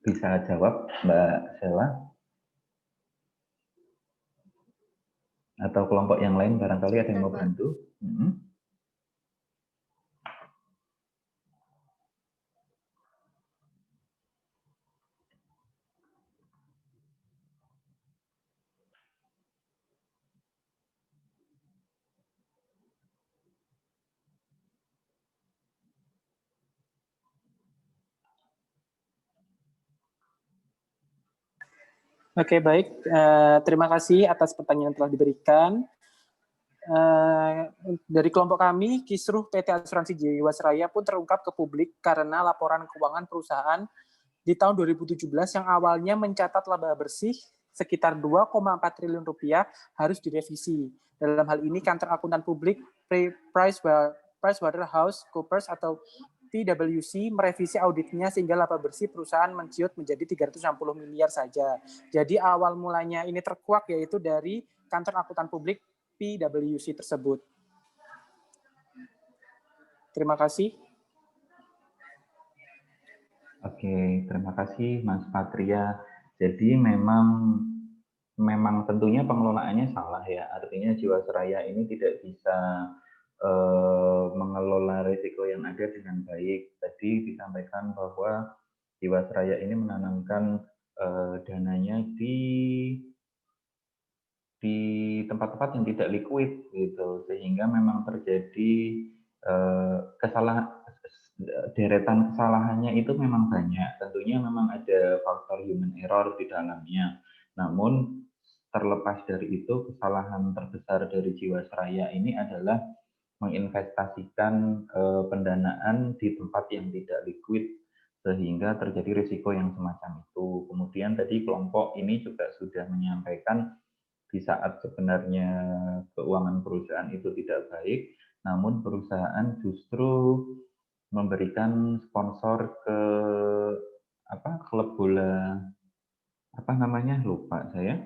[SPEAKER 1] Bisa jawab Mbak Sela? Atau kelompok yang lain barangkali ada yang mau bantu?
[SPEAKER 6] Oke, baik. Terima kasih atas pertanyaan yang telah diberikan. Dari kelompok kami, Kisruh PT Asuransi Jiwasraya pun terungkap ke publik karena laporan keuangan perusahaan di tahun 2017 yang awalnya mencatat laba bersih sekitar 2,4 triliun rupiah harus direvisi. Dalam hal ini, kantor akuntan publik PricewaterhouseCoopers atau PwC merevisi auditnya sehingga laba bersih perusahaan menciut menjadi 360 miliar saja. Jadi awal mulanya ini terkuak yaitu dari kantor akuntan publik PwC tersebut. Terima kasih.
[SPEAKER 1] Oke, terima kasih Mas Patria. Jadi memang tentunya pengelolaannya salah ya. Artinya Jiwasraya ini tidak bisa mengelola risiko yang ada dengan baik. Tadi disampaikan bahwa Jiwasraya ini menanamkan dananya di tempat-tempat yang tidak liquid gitu, sehingga memang terjadi deretan kesalahannya itu memang banyak. Tentunya memang ada faktor human error di dalamnya. Namun terlepas dari itu, kesalahan terbesar dari Jiwasraya ini adalah menginvestasikan pendanaan di tempat yang tidak liquid sehingga terjadi risiko yang semacam itu. Kemudian tadi kelompok ini juga sudah menyampaikan di saat sebenarnya keuangan perusahaan itu tidak baik, namun perusahaan justru memberikan sponsor ke klub bola lupa saya.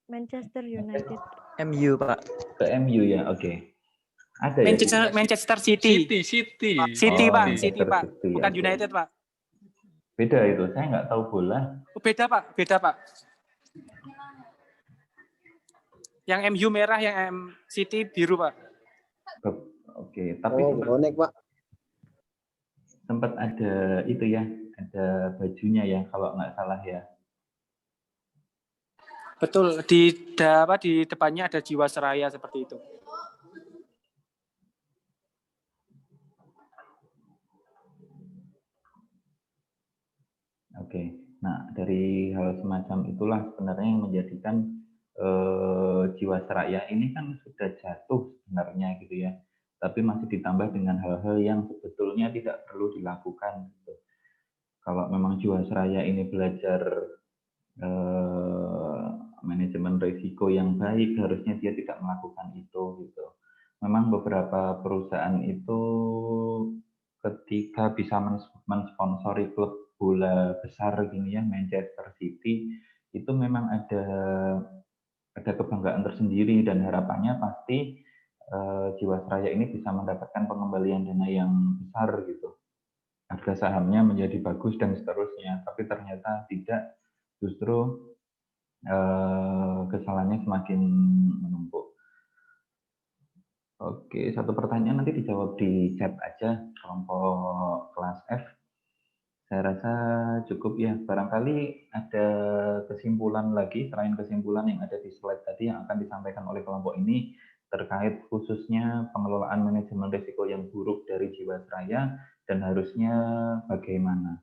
[SPEAKER 3] Manchester United.
[SPEAKER 2] MU, Pak.
[SPEAKER 1] Ke MU ya, oke. Ada
[SPEAKER 6] Manchester City. City, Pak. City, Pak. Bukan
[SPEAKER 1] okay.
[SPEAKER 6] United, Pak.
[SPEAKER 1] Beda itu, saya nggak tahu bola.
[SPEAKER 6] Beda, Pak. Yang MU merah, yang City biru, Pak.
[SPEAKER 1] Oke, tapi
[SPEAKER 8] bonek, Pak.
[SPEAKER 1] Sempat ada itu ya, ada bajunya ya, kalau nggak salah ya.
[SPEAKER 6] Betul, di depannya ada Jiwasraya seperti itu.
[SPEAKER 1] Oke, nah dari hal semacam itulah sebenarnya yang menjadikan Jiwasraya ini kan sudah jatuh sebenarnya gitu ya, tapi masih ditambah dengan hal-hal yang sebetulnya tidak perlu dilakukan. Gitu. Kalau memang Jiwasraya ini belajar manajemen risiko yang baik, harusnya dia tidak melakukan itu. Gitu. Memang beberapa perusahaan itu ketika bisa mensponsori klub bola besar gini ya, Manchester City, itu memang ada kebanggaan tersendiri dan harapannya pasti Jiwasraya ini bisa mendapatkan pengembalian dana yang besar gitu. Harga sahamnya menjadi bagus dan seterusnya, tapi ternyata tidak, justru kesalahannya semakin menumpuk. Oke, satu pertanyaan nanti dijawab di chat aja, kelompok kelas F. Saya rasa cukup ya. Barangkali ada kesimpulan lagi selain kesimpulan yang ada di slide tadi yang akan disampaikan oleh kelompok ini terkait khususnya pengelolaan manajemen risiko yang buruk dari Jiwasraya dan harusnya bagaimana.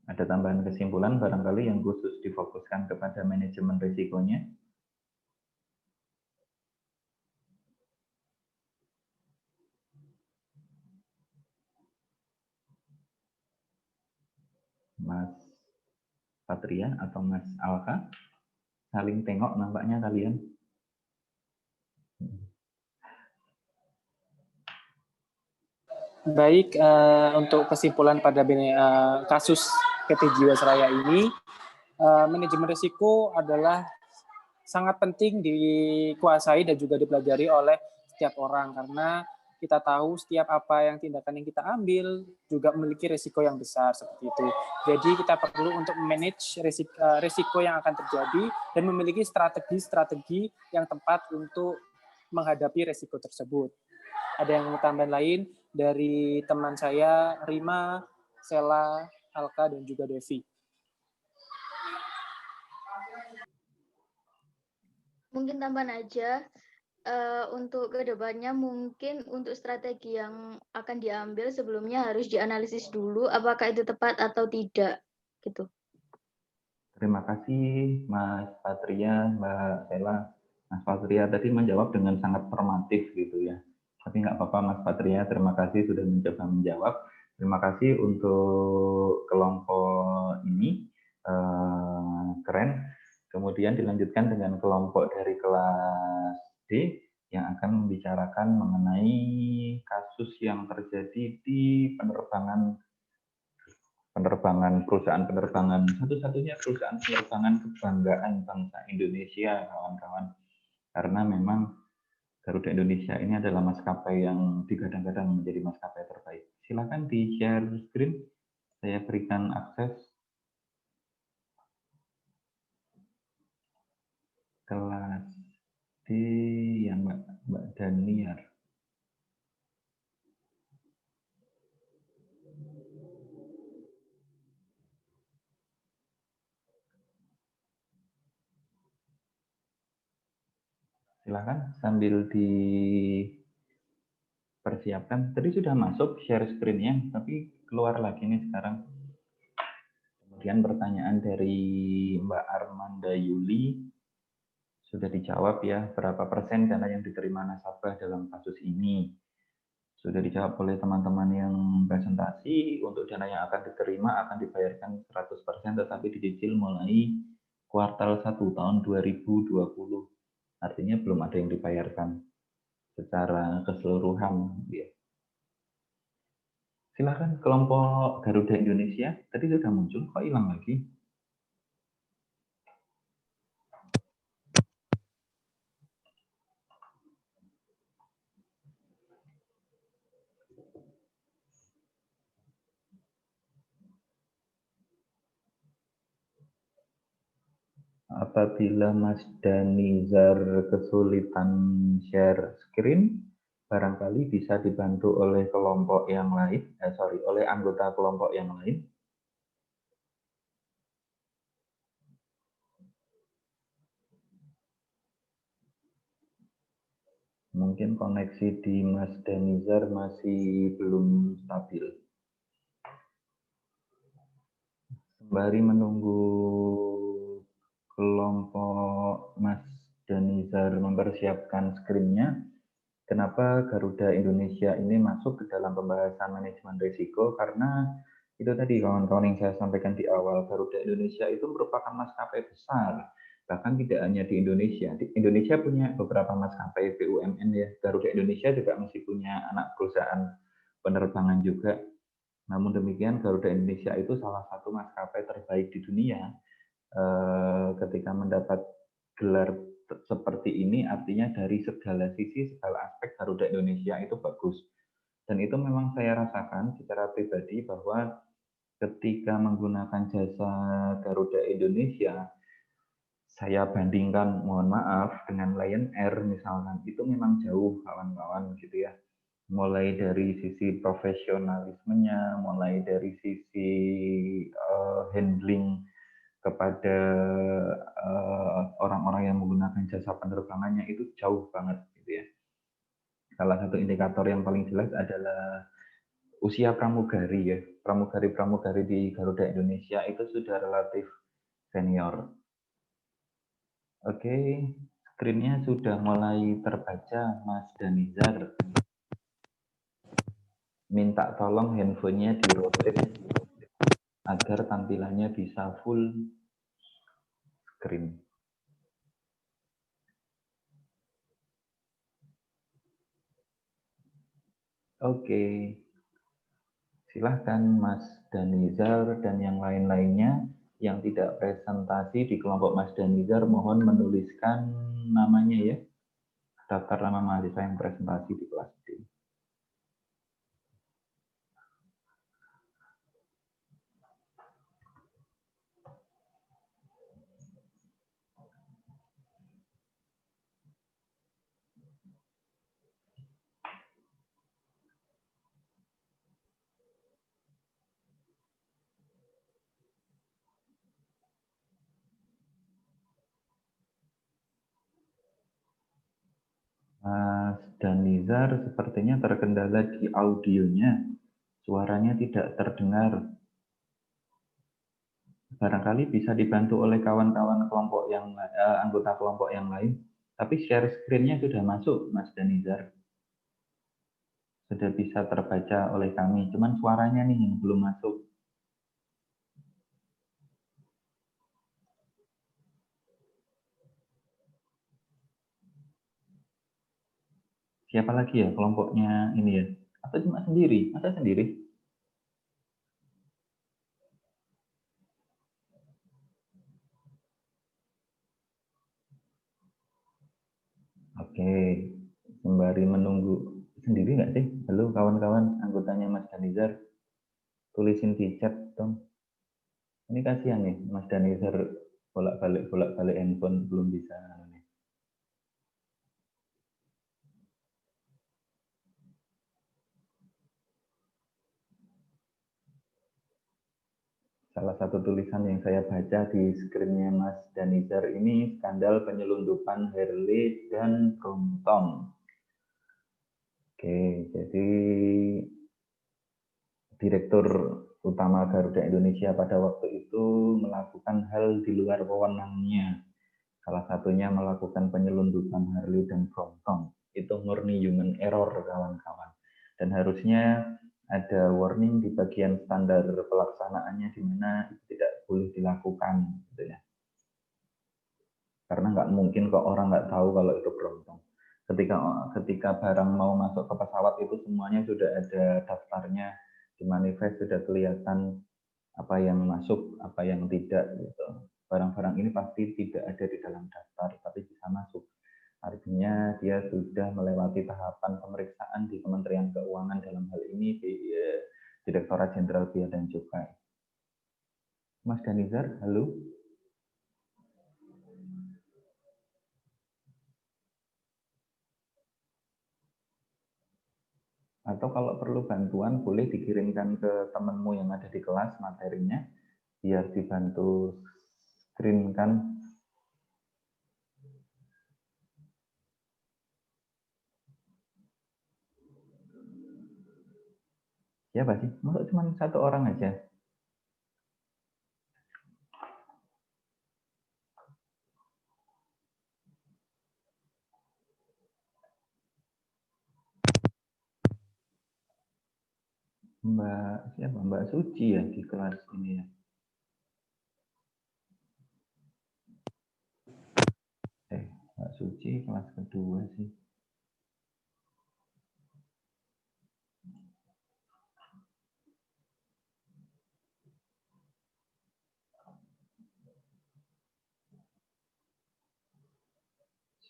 [SPEAKER 1] Ada tambahan kesimpulan barangkali yang khusus difokuskan kepada manajemen risikonya? Mas Patria atau Mas Alka? Saling tengok nampaknya kalian.
[SPEAKER 6] Baik, untuk kesimpulan pada kasus PT Jiwasraya ini, manajemen risiko adalah sangat penting dikuasai dan juga dipelajari oleh setiap orang karena kita tahu setiap tindakan yang kita ambil juga memiliki risiko yang besar seperti itu. Jadi kita perlu untuk memanage risiko yang akan terjadi dan memiliki strategi yang tepat untuk menghadapi risiko tersebut. Ada yang mau tambahan lain dari teman saya, Rima, Sela, Alka, dan juga Devi.
[SPEAKER 4] Mungkin tambahan aja, Untuk kedepannya mungkin untuk strategi yang akan diambil sebelumnya harus dianalisis dulu apakah itu tepat atau tidak gitu.
[SPEAKER 1] Terima kasih Mas Patria, Mbak Sela. Mas Patria tadi menjawab dengan sangat formatif gitu ya. Tapi nggak apa-apa Mas Patria, terima kasih sudah mencoba menjawab. Terima kasih untuk kelompok ini, keren. Kemudian dilanjutkan dengan kelompok dari kelas D yang akan membicarakan mengenai kasus yang terjadi di penerbangan perusahaan penerbangan, satu-satunya perusahaan penerbangan kebanggaan bangsa Indonesia, kawan-kawan. Karena memang Garuda Indonesia ini adalah maskapai yang digadang-gadang menjadi maskapai terbaik. Silakan di-share screen, saya berikan akses kelas D yang Mbak Daniar. Silakan sambil dipersiapkan. Tadi sudah masuk share screen-nya, tapi keluar lagi nih sekarang. Kemudian pertanyaan dari Mbak Armanda Yuli sudah dijawab ya, berapa persen dana yang diterima nasabah dalam kasus ini. Sudah dijawab oleh teman-teman yang presentasi, untuk dana yang akan diterima akan dibayarkan 100% tetapi dicicil mulai kuartal 1 tahun 2020. Artinya belum ada yang dibayarkan secara keseluruhan. Ya. Silakan kelompok Garuda Indonesia, tadi sudah muncul, kok hilang lagi? Apabila Mas Danizar kesulitan share screen, barangkali bisa dibantu oleh kelompok yang lain, oleh anggota kelompok yang lain. Mungkin koneksi di Mas Danizar masih belum stabil. Sembari menunggu kelompok Mas Danizar mempersiapkan screen-nya, kenapa Garuda Indonesia ini masuk ke dalam pembahasan manajemen risiko? Karena itu tadi kawan-kawan yang saya sampaikan di awal, Garuda Indonesia itu merupakan maskapai besar. Bahkan tidak hanya di Indonesia. Di Indonesia punya beberapa maskapai BUMN ya. Garuda Indonesia juga masih punya anak perusahaan penerbangan juga. Namun demikian Garuda Indonesia itu salah satu maskapai terbaik di dunia. Ketika mendapat gelar seperti ini, artinya dari segala sisi, segala aspek Garuda Indonesia itu bagus. Dan itu memang saya rasakan secara pribadi bahwa ketika menggunakan jasa Garuda Indonesia, saya bandingkan, mohon maaf, dengan Lion Air misalkan, itu memang jauh kawan-kawan gitu ya. Mulai dari sisi profesionalismenya, mulai dari sisi handling kepada orang-orang yang menggunakan jasa penerbangannya itu jauh banget gitu ya. Salah satu indikator yang paling jelas adalah usia pramugari ya. Pramugari di Garuda Indonesia itu sudah relatif senior. Oke, screen-nya sudah mulai terbaca Mas Danizar. Minta tolong handphonenya di-rotate agar tampilannya bisa full screen. Oke, silahkan Mas Danizar dan yang lain-lainnya yang tidak presentasi di kelompok Mas Danizar mohon menuliskan namanya ya, daftar nama mahasiswa yang presentasi di kelas D. Mas Danizar sepertinya terkendala di audionya. Suaranya tidak terdengar. Barangkali bisa dibantu oleh kawan-kawan kelompok yang anggota kelompok yang lain. Tapi share screen-nya sudah masuk, Mas Danizar. Sudah bisa terbaca oleh kami. Cuman suaranya nih yang belum masuk. Siapa lagi ya kelompoknya ini ya? Atau cuma sendiri? Atau sendiri? Oke, sembari menunggu. Sendiri nggak sih? Halo kawan-kawan, anggotanya Mas Danizar. Tulisin di chat dong. Ini kasihan nih, Mas Danizar bolak-balik handphone belum bisa. Salah satu tulisan yang saya baca di screen-nya Mas Danizar ini skandal penyelundupan Harley dan Brompton. Oke, jadi Direktur Utama Garuda Indonesia pada waktu itu melakukan hal di luar wewenangnya. Salah satunya melakukan penyelundupan Harley dan Brompton. Itu murni human error, kawan-kawan. Dan harusnya ada warning di bagian standar pelaksanaannya di mana itu tidak boleh dilakukan, gitu ya. Karena nggak mungkin kok orang nggak tahu kalau itu Brompton. Ketika barang mau masuk ke pesawat itu semuanya sudah ada daftarnya, di manifest sudah kelihatan apa yang masuk, apa yang tidak, gitu. Barang-barang ini pasti tidak ada di dalam daftar, tapi bisa masuk. Artinya dia sudah melewati tahapan pemeriksaan di Kementerian Keuangan dalam hal ini di Direktorat Jenderal Bea dan Cukai. Mas Danizar, halo. Atau kalau perlu bantuan boleh dikirimkan ke temanmu yang ada di kelas materinya biar dibantu screen-kan. Siapa sih? Masa cuma satu orang aja? Mbak siapa? Mbak Suci ya di kelas ini ya. Mbak Suci kelas kedua sih.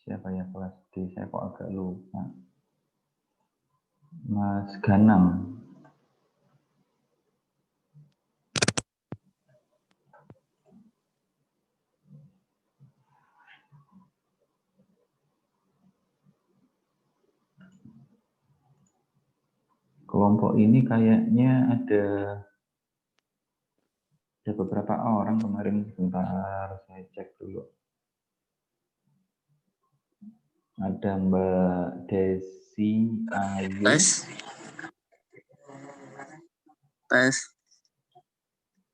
[SPEAKER 1] Siapa ya kelas D? Saya kok agak lupa. Mas Ganam. Kelompok ini kayaknya ada beberapa orang kemarin, sebentar saya cek dulu. Ada Mbak Desi Ayu.
[SPEAKER 8] Tes.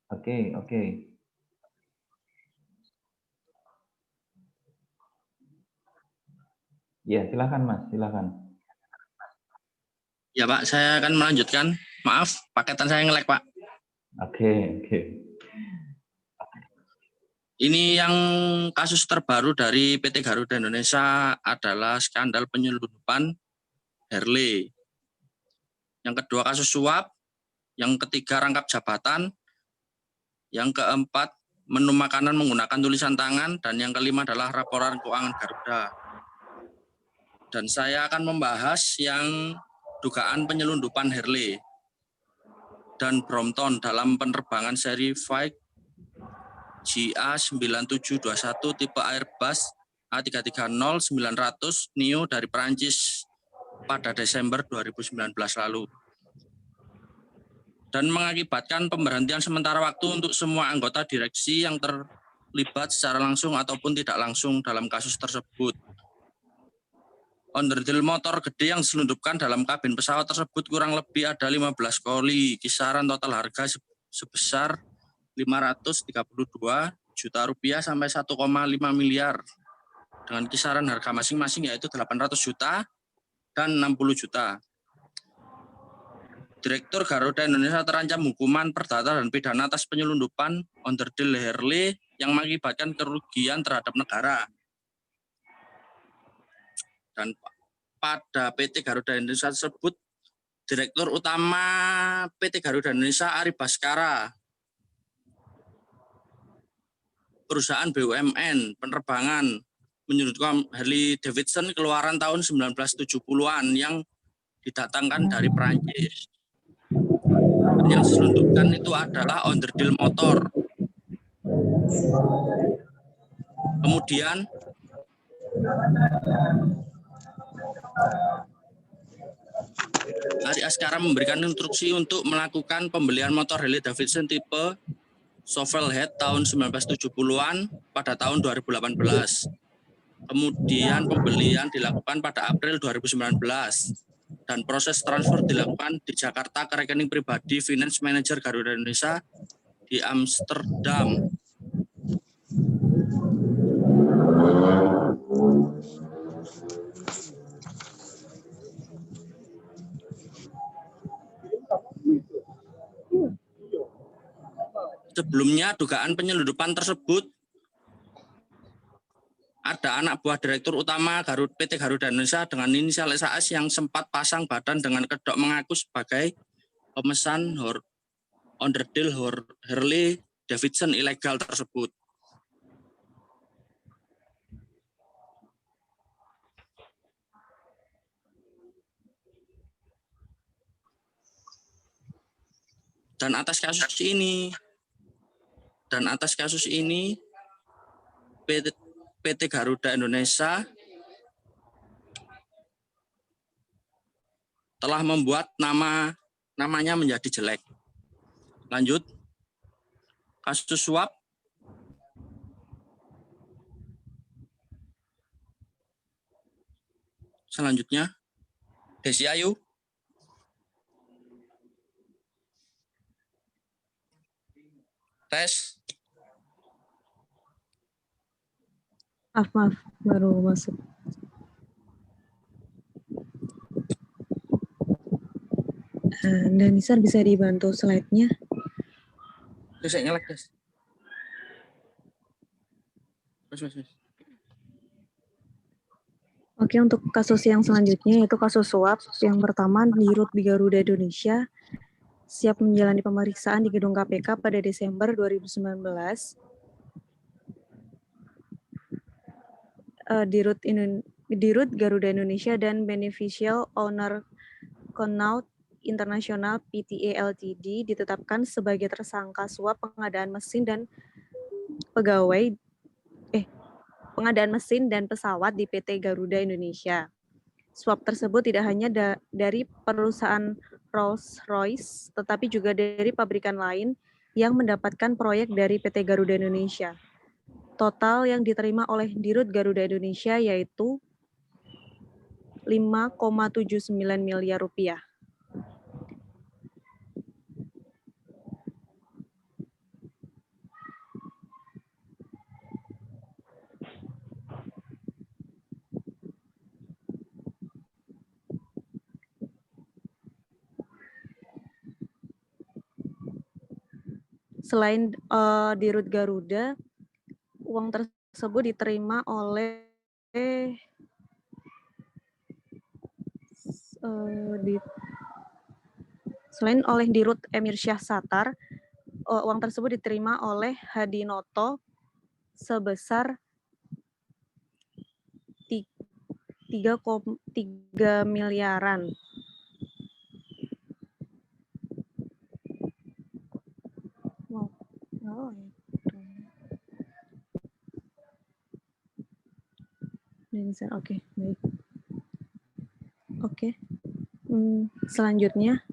[SPEAKER 1] Oke. Ya, silakan Mas, silakan.
[SPEAKER 8] Ya Pak, saya akan melanjutkan. Maaf, paketan saya nge-lag Pak.
[SPEAKER 1] Oke.
[SPEAKER 8] Ini yang kasus terbaru dari PT Garuda Indonesia adalah skandal penyelundupan Harley. Yang kedua kasus suap, yang ketiga rangkap jabatan, yang keempat menu makanan menggunakan tulisan tangan, dan yang kelima adalah laporan keuangan Garuda. Dan saya akan membahas yang dugaan penyelundupan Harley dan Brompton dalam penerbangan seri Flight GA9721 tipe Airbus A330-900 Neo dari Perancis pada Desember 2019 lalu. Dan mengakibatkan pemberhentian sementara waktu untuk semua anggota direksi yang terlibat secara langsung ataupun tidak langsung dalam kasus tersebut. Onderdil motor gede yang diselundupkan dalam kabin pesawat tersebut kurang lebih ada 15 koli. Kisaran total harga sebesar 532 juta rupiah sampai 1,5 miliar. Dengan kisaran harga masing-masing yaitu 800 juta dan 60 juta. Direktur Garuda Indonesia terancam hukuman perdata dan pidana atas penyelundupan onderdil Harley yang mengakibatkan kerugian terhadap negara. Dan pada PT Garuda Indonesia tersebut, Direktur Utama PT Garuda Indonesia Ari Baskara, perusahaan BUMN penerbangan menyelundupkan Harley Davidson keluaran tahun 1970-an yang didatangkan dari Perancis. Dan yang diselundupkan itu adalah onderdil motor. Kemudian Ari Askara memberikan instruksi untuk melakukan pembelian motor Harley Davidson tipe Shovelhead tahun 1970-an pada tahun 2018. Kemudian pembelian dilakukan pada April 2019 dan proses transfer dilakukan di Jakarta ke rekening pribadi Finance Manager Garuda Indonesia di Amsterdam. Sebelumnya dugaan penyelundupan tersebut ada anak buah Direktur Utama PT Garuda Indonesia dengan inisial SAS yang sempat pasang badan dengan kedok mengaku sebagai pemesan onderdil Harley Davidson ilegal tersebut. Dan atas kasus ini PT Garuda Indonesia telah membuat namanya menjadi jelek. Lanjut, kasus suap. Selanjutnya, Desi Ayu. Tes.
[SPEAKER 11] Maaf, baru masuk. Danisar bisa dibantu slide-nya?
[SPEAKER 8] Saya nyalek, Des.
[SPEAKER 11] Oke, untuk kasus yang selanjutnya yaitu kasus suap. Yang pertama, Dirut Garuda Indonesia siap menjalani pemeriksaan di gedung KPK pada Desember 2019. Dirut Garuda Indonesia dan Beneficial Owner Connaught International PTA Ltd ditetapkan sebagai tersangka suap pengadaan mesin dan pesawat di PT Garuda Indonesia. Suap tersebut tidak hanya dari perusahaan Rolls-Royce, tetapi juga dari pabrikan lain yang mendapatkan proyek dari PT Garuda Indonesia. Total yang diterima oleh Dirut Garuda Indonesia yaitu 5,79 miliar rupiah. Selain Dirut Garuda, uang tersebut diterima oleh selain oleh Dirut Emir Syah Satar, uang tersebut diterima oleh Hadinoto sebesar 3,3 miliaran. Oke, baik. Oke. Selanjutnya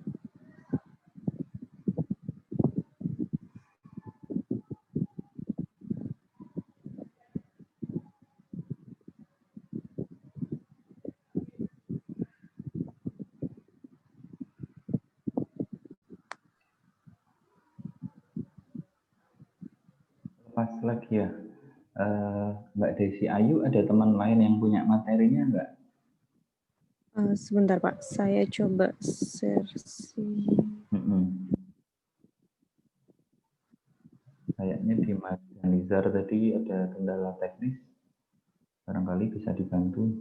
[SPEAKER 1] pas lagi ya. Mbak Desi Ayu, ada teman lain yang punya materinya nggak?
[SPEAKER 11] Sebentar Pak, saya coba share.
[SPEAKER 1] Kayaknya di Mas Nizar tadi ada kendala teknis, barangkali bisa dibantu.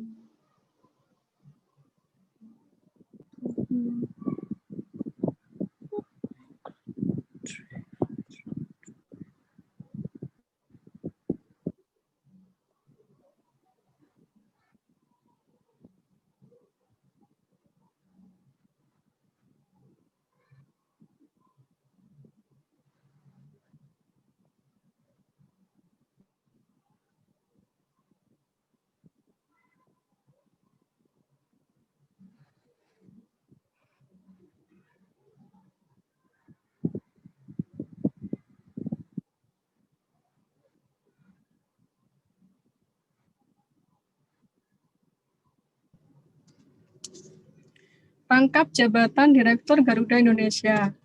[SPEAKER 12] Rangkap jabatan Direktur Garuda Indonesia.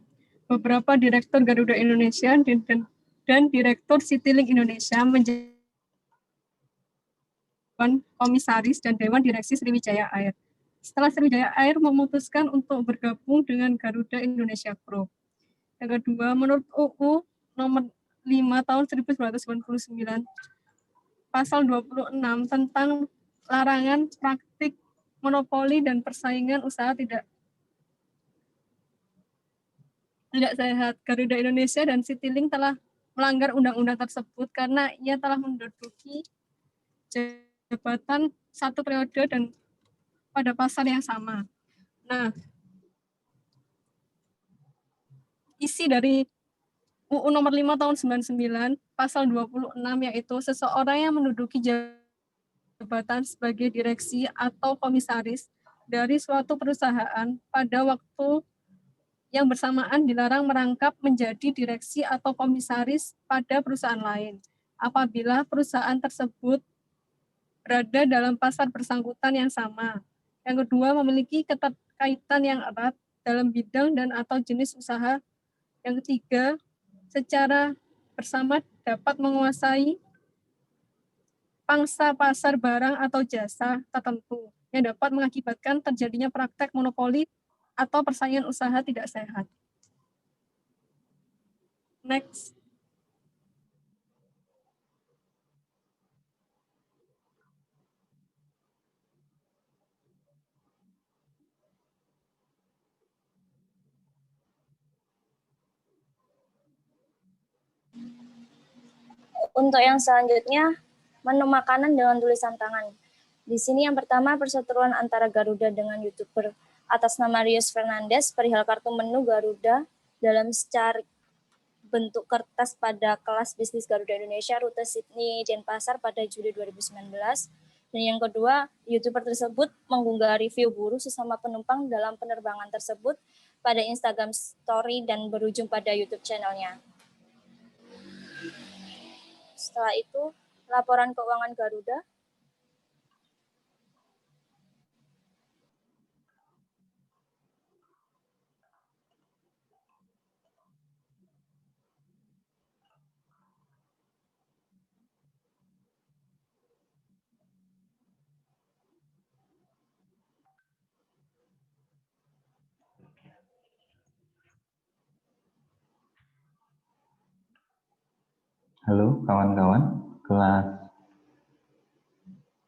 [SPEAKER 12] Beberapa Direktur Garuda Indonesia dan Direktur Citylink Indonesia menjadi Komisaris dan Dewan Direksi Sriwijaya Air. Setelah Sriwijaya Air memutuskan untuk bergabung dengan Garuda Indonesia Group. Yang kedua, menurut UU nomor 5 tahun 1999, pasal 26 tentang larangan praktik monopoli dan persaingan usaha tidak sehat, Garuda Indonesia dan Citylink telah melanggar undang-undang tersebut karena ia telah menduduki jabatan satu periode dan pada pasar yang sama. Nah, isi dari UU nomor 5 tahun 99 pasal 26 yaitu seseorang yang menduduki jabatan sebagai direksi atau komisaris dari suatu perusahaan pada waktu yang bersamaan dilarang merangkap menjadi direksi atau komisaris pada perusahaan lain apabila perusahaan tersebut berada dalam pasar bersangkutan yang sama. Yang kedua, memiliki keterkaitan yang erat dalam bidang dan atau jenis usaha. Yang ketiga, secara bersama dapat menguasai pangsa pasar barang atau jasa tertentu yang dapat mengakibatkan terjadinya praktek monopoli atau persaingan usaha tidak sehat. Next.
[SPEAKER 13] Untuk yang selanjutnya, menu makanan dengan tulisan tangan. Di sini yang pertama perseteruan antara Garuda dengan YouTuber atas nama Rios Fernandes perihal kartu menu Garuda dalam secara bentuk kertas pada kelas bisnis Garuda Indonesia rute Sydney Denpasar pada Juli 2019. Dan yang kedua, YouTuber tersebut mengunggah review buruh sesama penumpang dalam penerbangan tersebut pada Instagram Story dan berujung pada YouTube channelnya. Setelah itu, laporan keuangan Garuda.
[SPEAKER 1] Halo kawan-kawan, kelas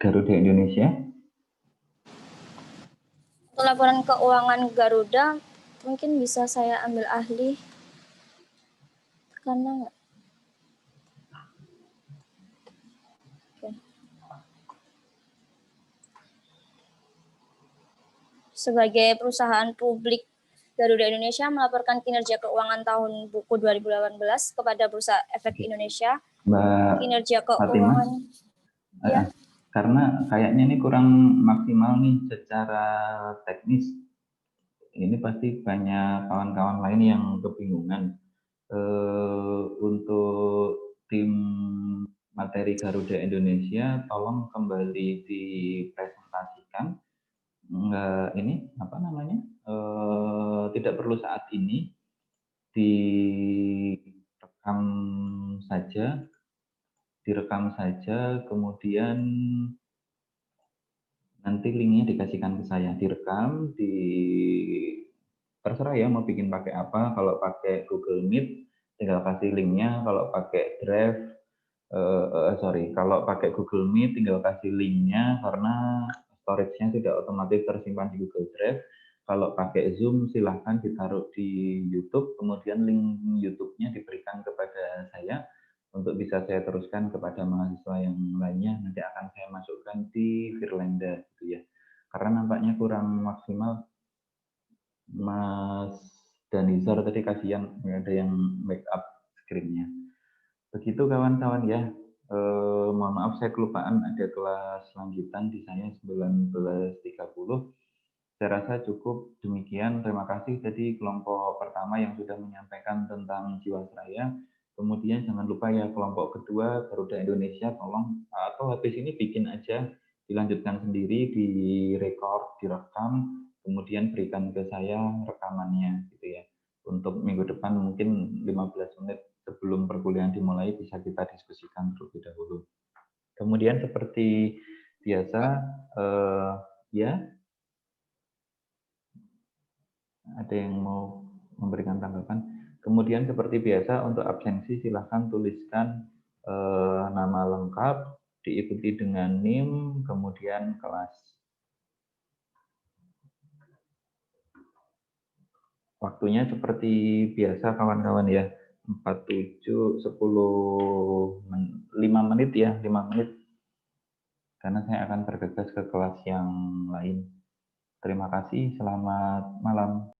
[SPEAKER 1] Garuda Indonesia.
[SPEAKER 13] Untuk laporan keuangan Garuda, mungkin bisa saya ambil ahli. Karena sebagai perusahaan publik, Garuda Indonesia melaporkan kinerja keuangan tahun buku 2018 kepada Bursa Efek Indonesia.
[SPEAKER 1] Mbak
[SPEAKER 13] kinerja
[SPEAKER 1] Fatimah,
[SPEAKER 13] keuangan. Ya.
[SPEAKER 1] Karena kayaknya ini kurang maksimal nih secara teknis. Ini pasti banyak kawan-kawan lain yang kebingungan. Untuk tim materi Garuda Indonesia, tolong kembali dipresentasikan. Ini apa namanya? Tidak perlu saat ini, direkam saja direkam saja, kemudian nanti linknya dikasihkan ke saya, direkam, terserah ya mau bikin pakai apa. Kalau pakai Google Meet tinggal kasih linknya, kalau pakai Drive kalau pakai Google Meet tinggal kasih linknya karena storage-nya sudah otomatis tersimpan di Google Drive. Kalau pakai Zoom silahkan ditaruh di YouTube, kemudian link YouTube-nya diberikan kepada saya untuk bisa saya teruskan kepada mahasiswa yang lainnya. Nanti akan saya masukkan di Firlanda gitu ya. Karena nampaknya kurang maksimal. Mas Danizar tadi kasihan ada yang make up screen-nya. Begitu kawan-kawan ya. Mohon maaf saya kelupaan ada kelas lanjutan di saya 19.30. Saya rasa cukup demikian. Terima kasih tadi kelompok pertama yang sudah menyampaikan tentang Jiwasraya. Kemudian jangan lupa ya kelompok kedua Garuda Indonesia tolong atau habis ini bikin aja, dilanjutkan sendiri, direkam, kemudian berikan ke saya rekamannya gitu ya. Untuk minggu depan mungkin 15 menit sebelum perkuliahan dimulai bisa kita diskusikan terlebih dahulu. Kemudian seperti biasa ya, ada yang mau memberikan tanggapan. Kemudian seperti biasa untuk absensi silahkan tuliskan nama lengkap, diikuti dengan NIM, kemudian kelas. Waktunya seperti biasa kawan-kawan ya, 47, 10, 5 menit ya, 5 menit. Karena saya akan bergegas ke kelas yang lain. Terima kasih, selamat malam.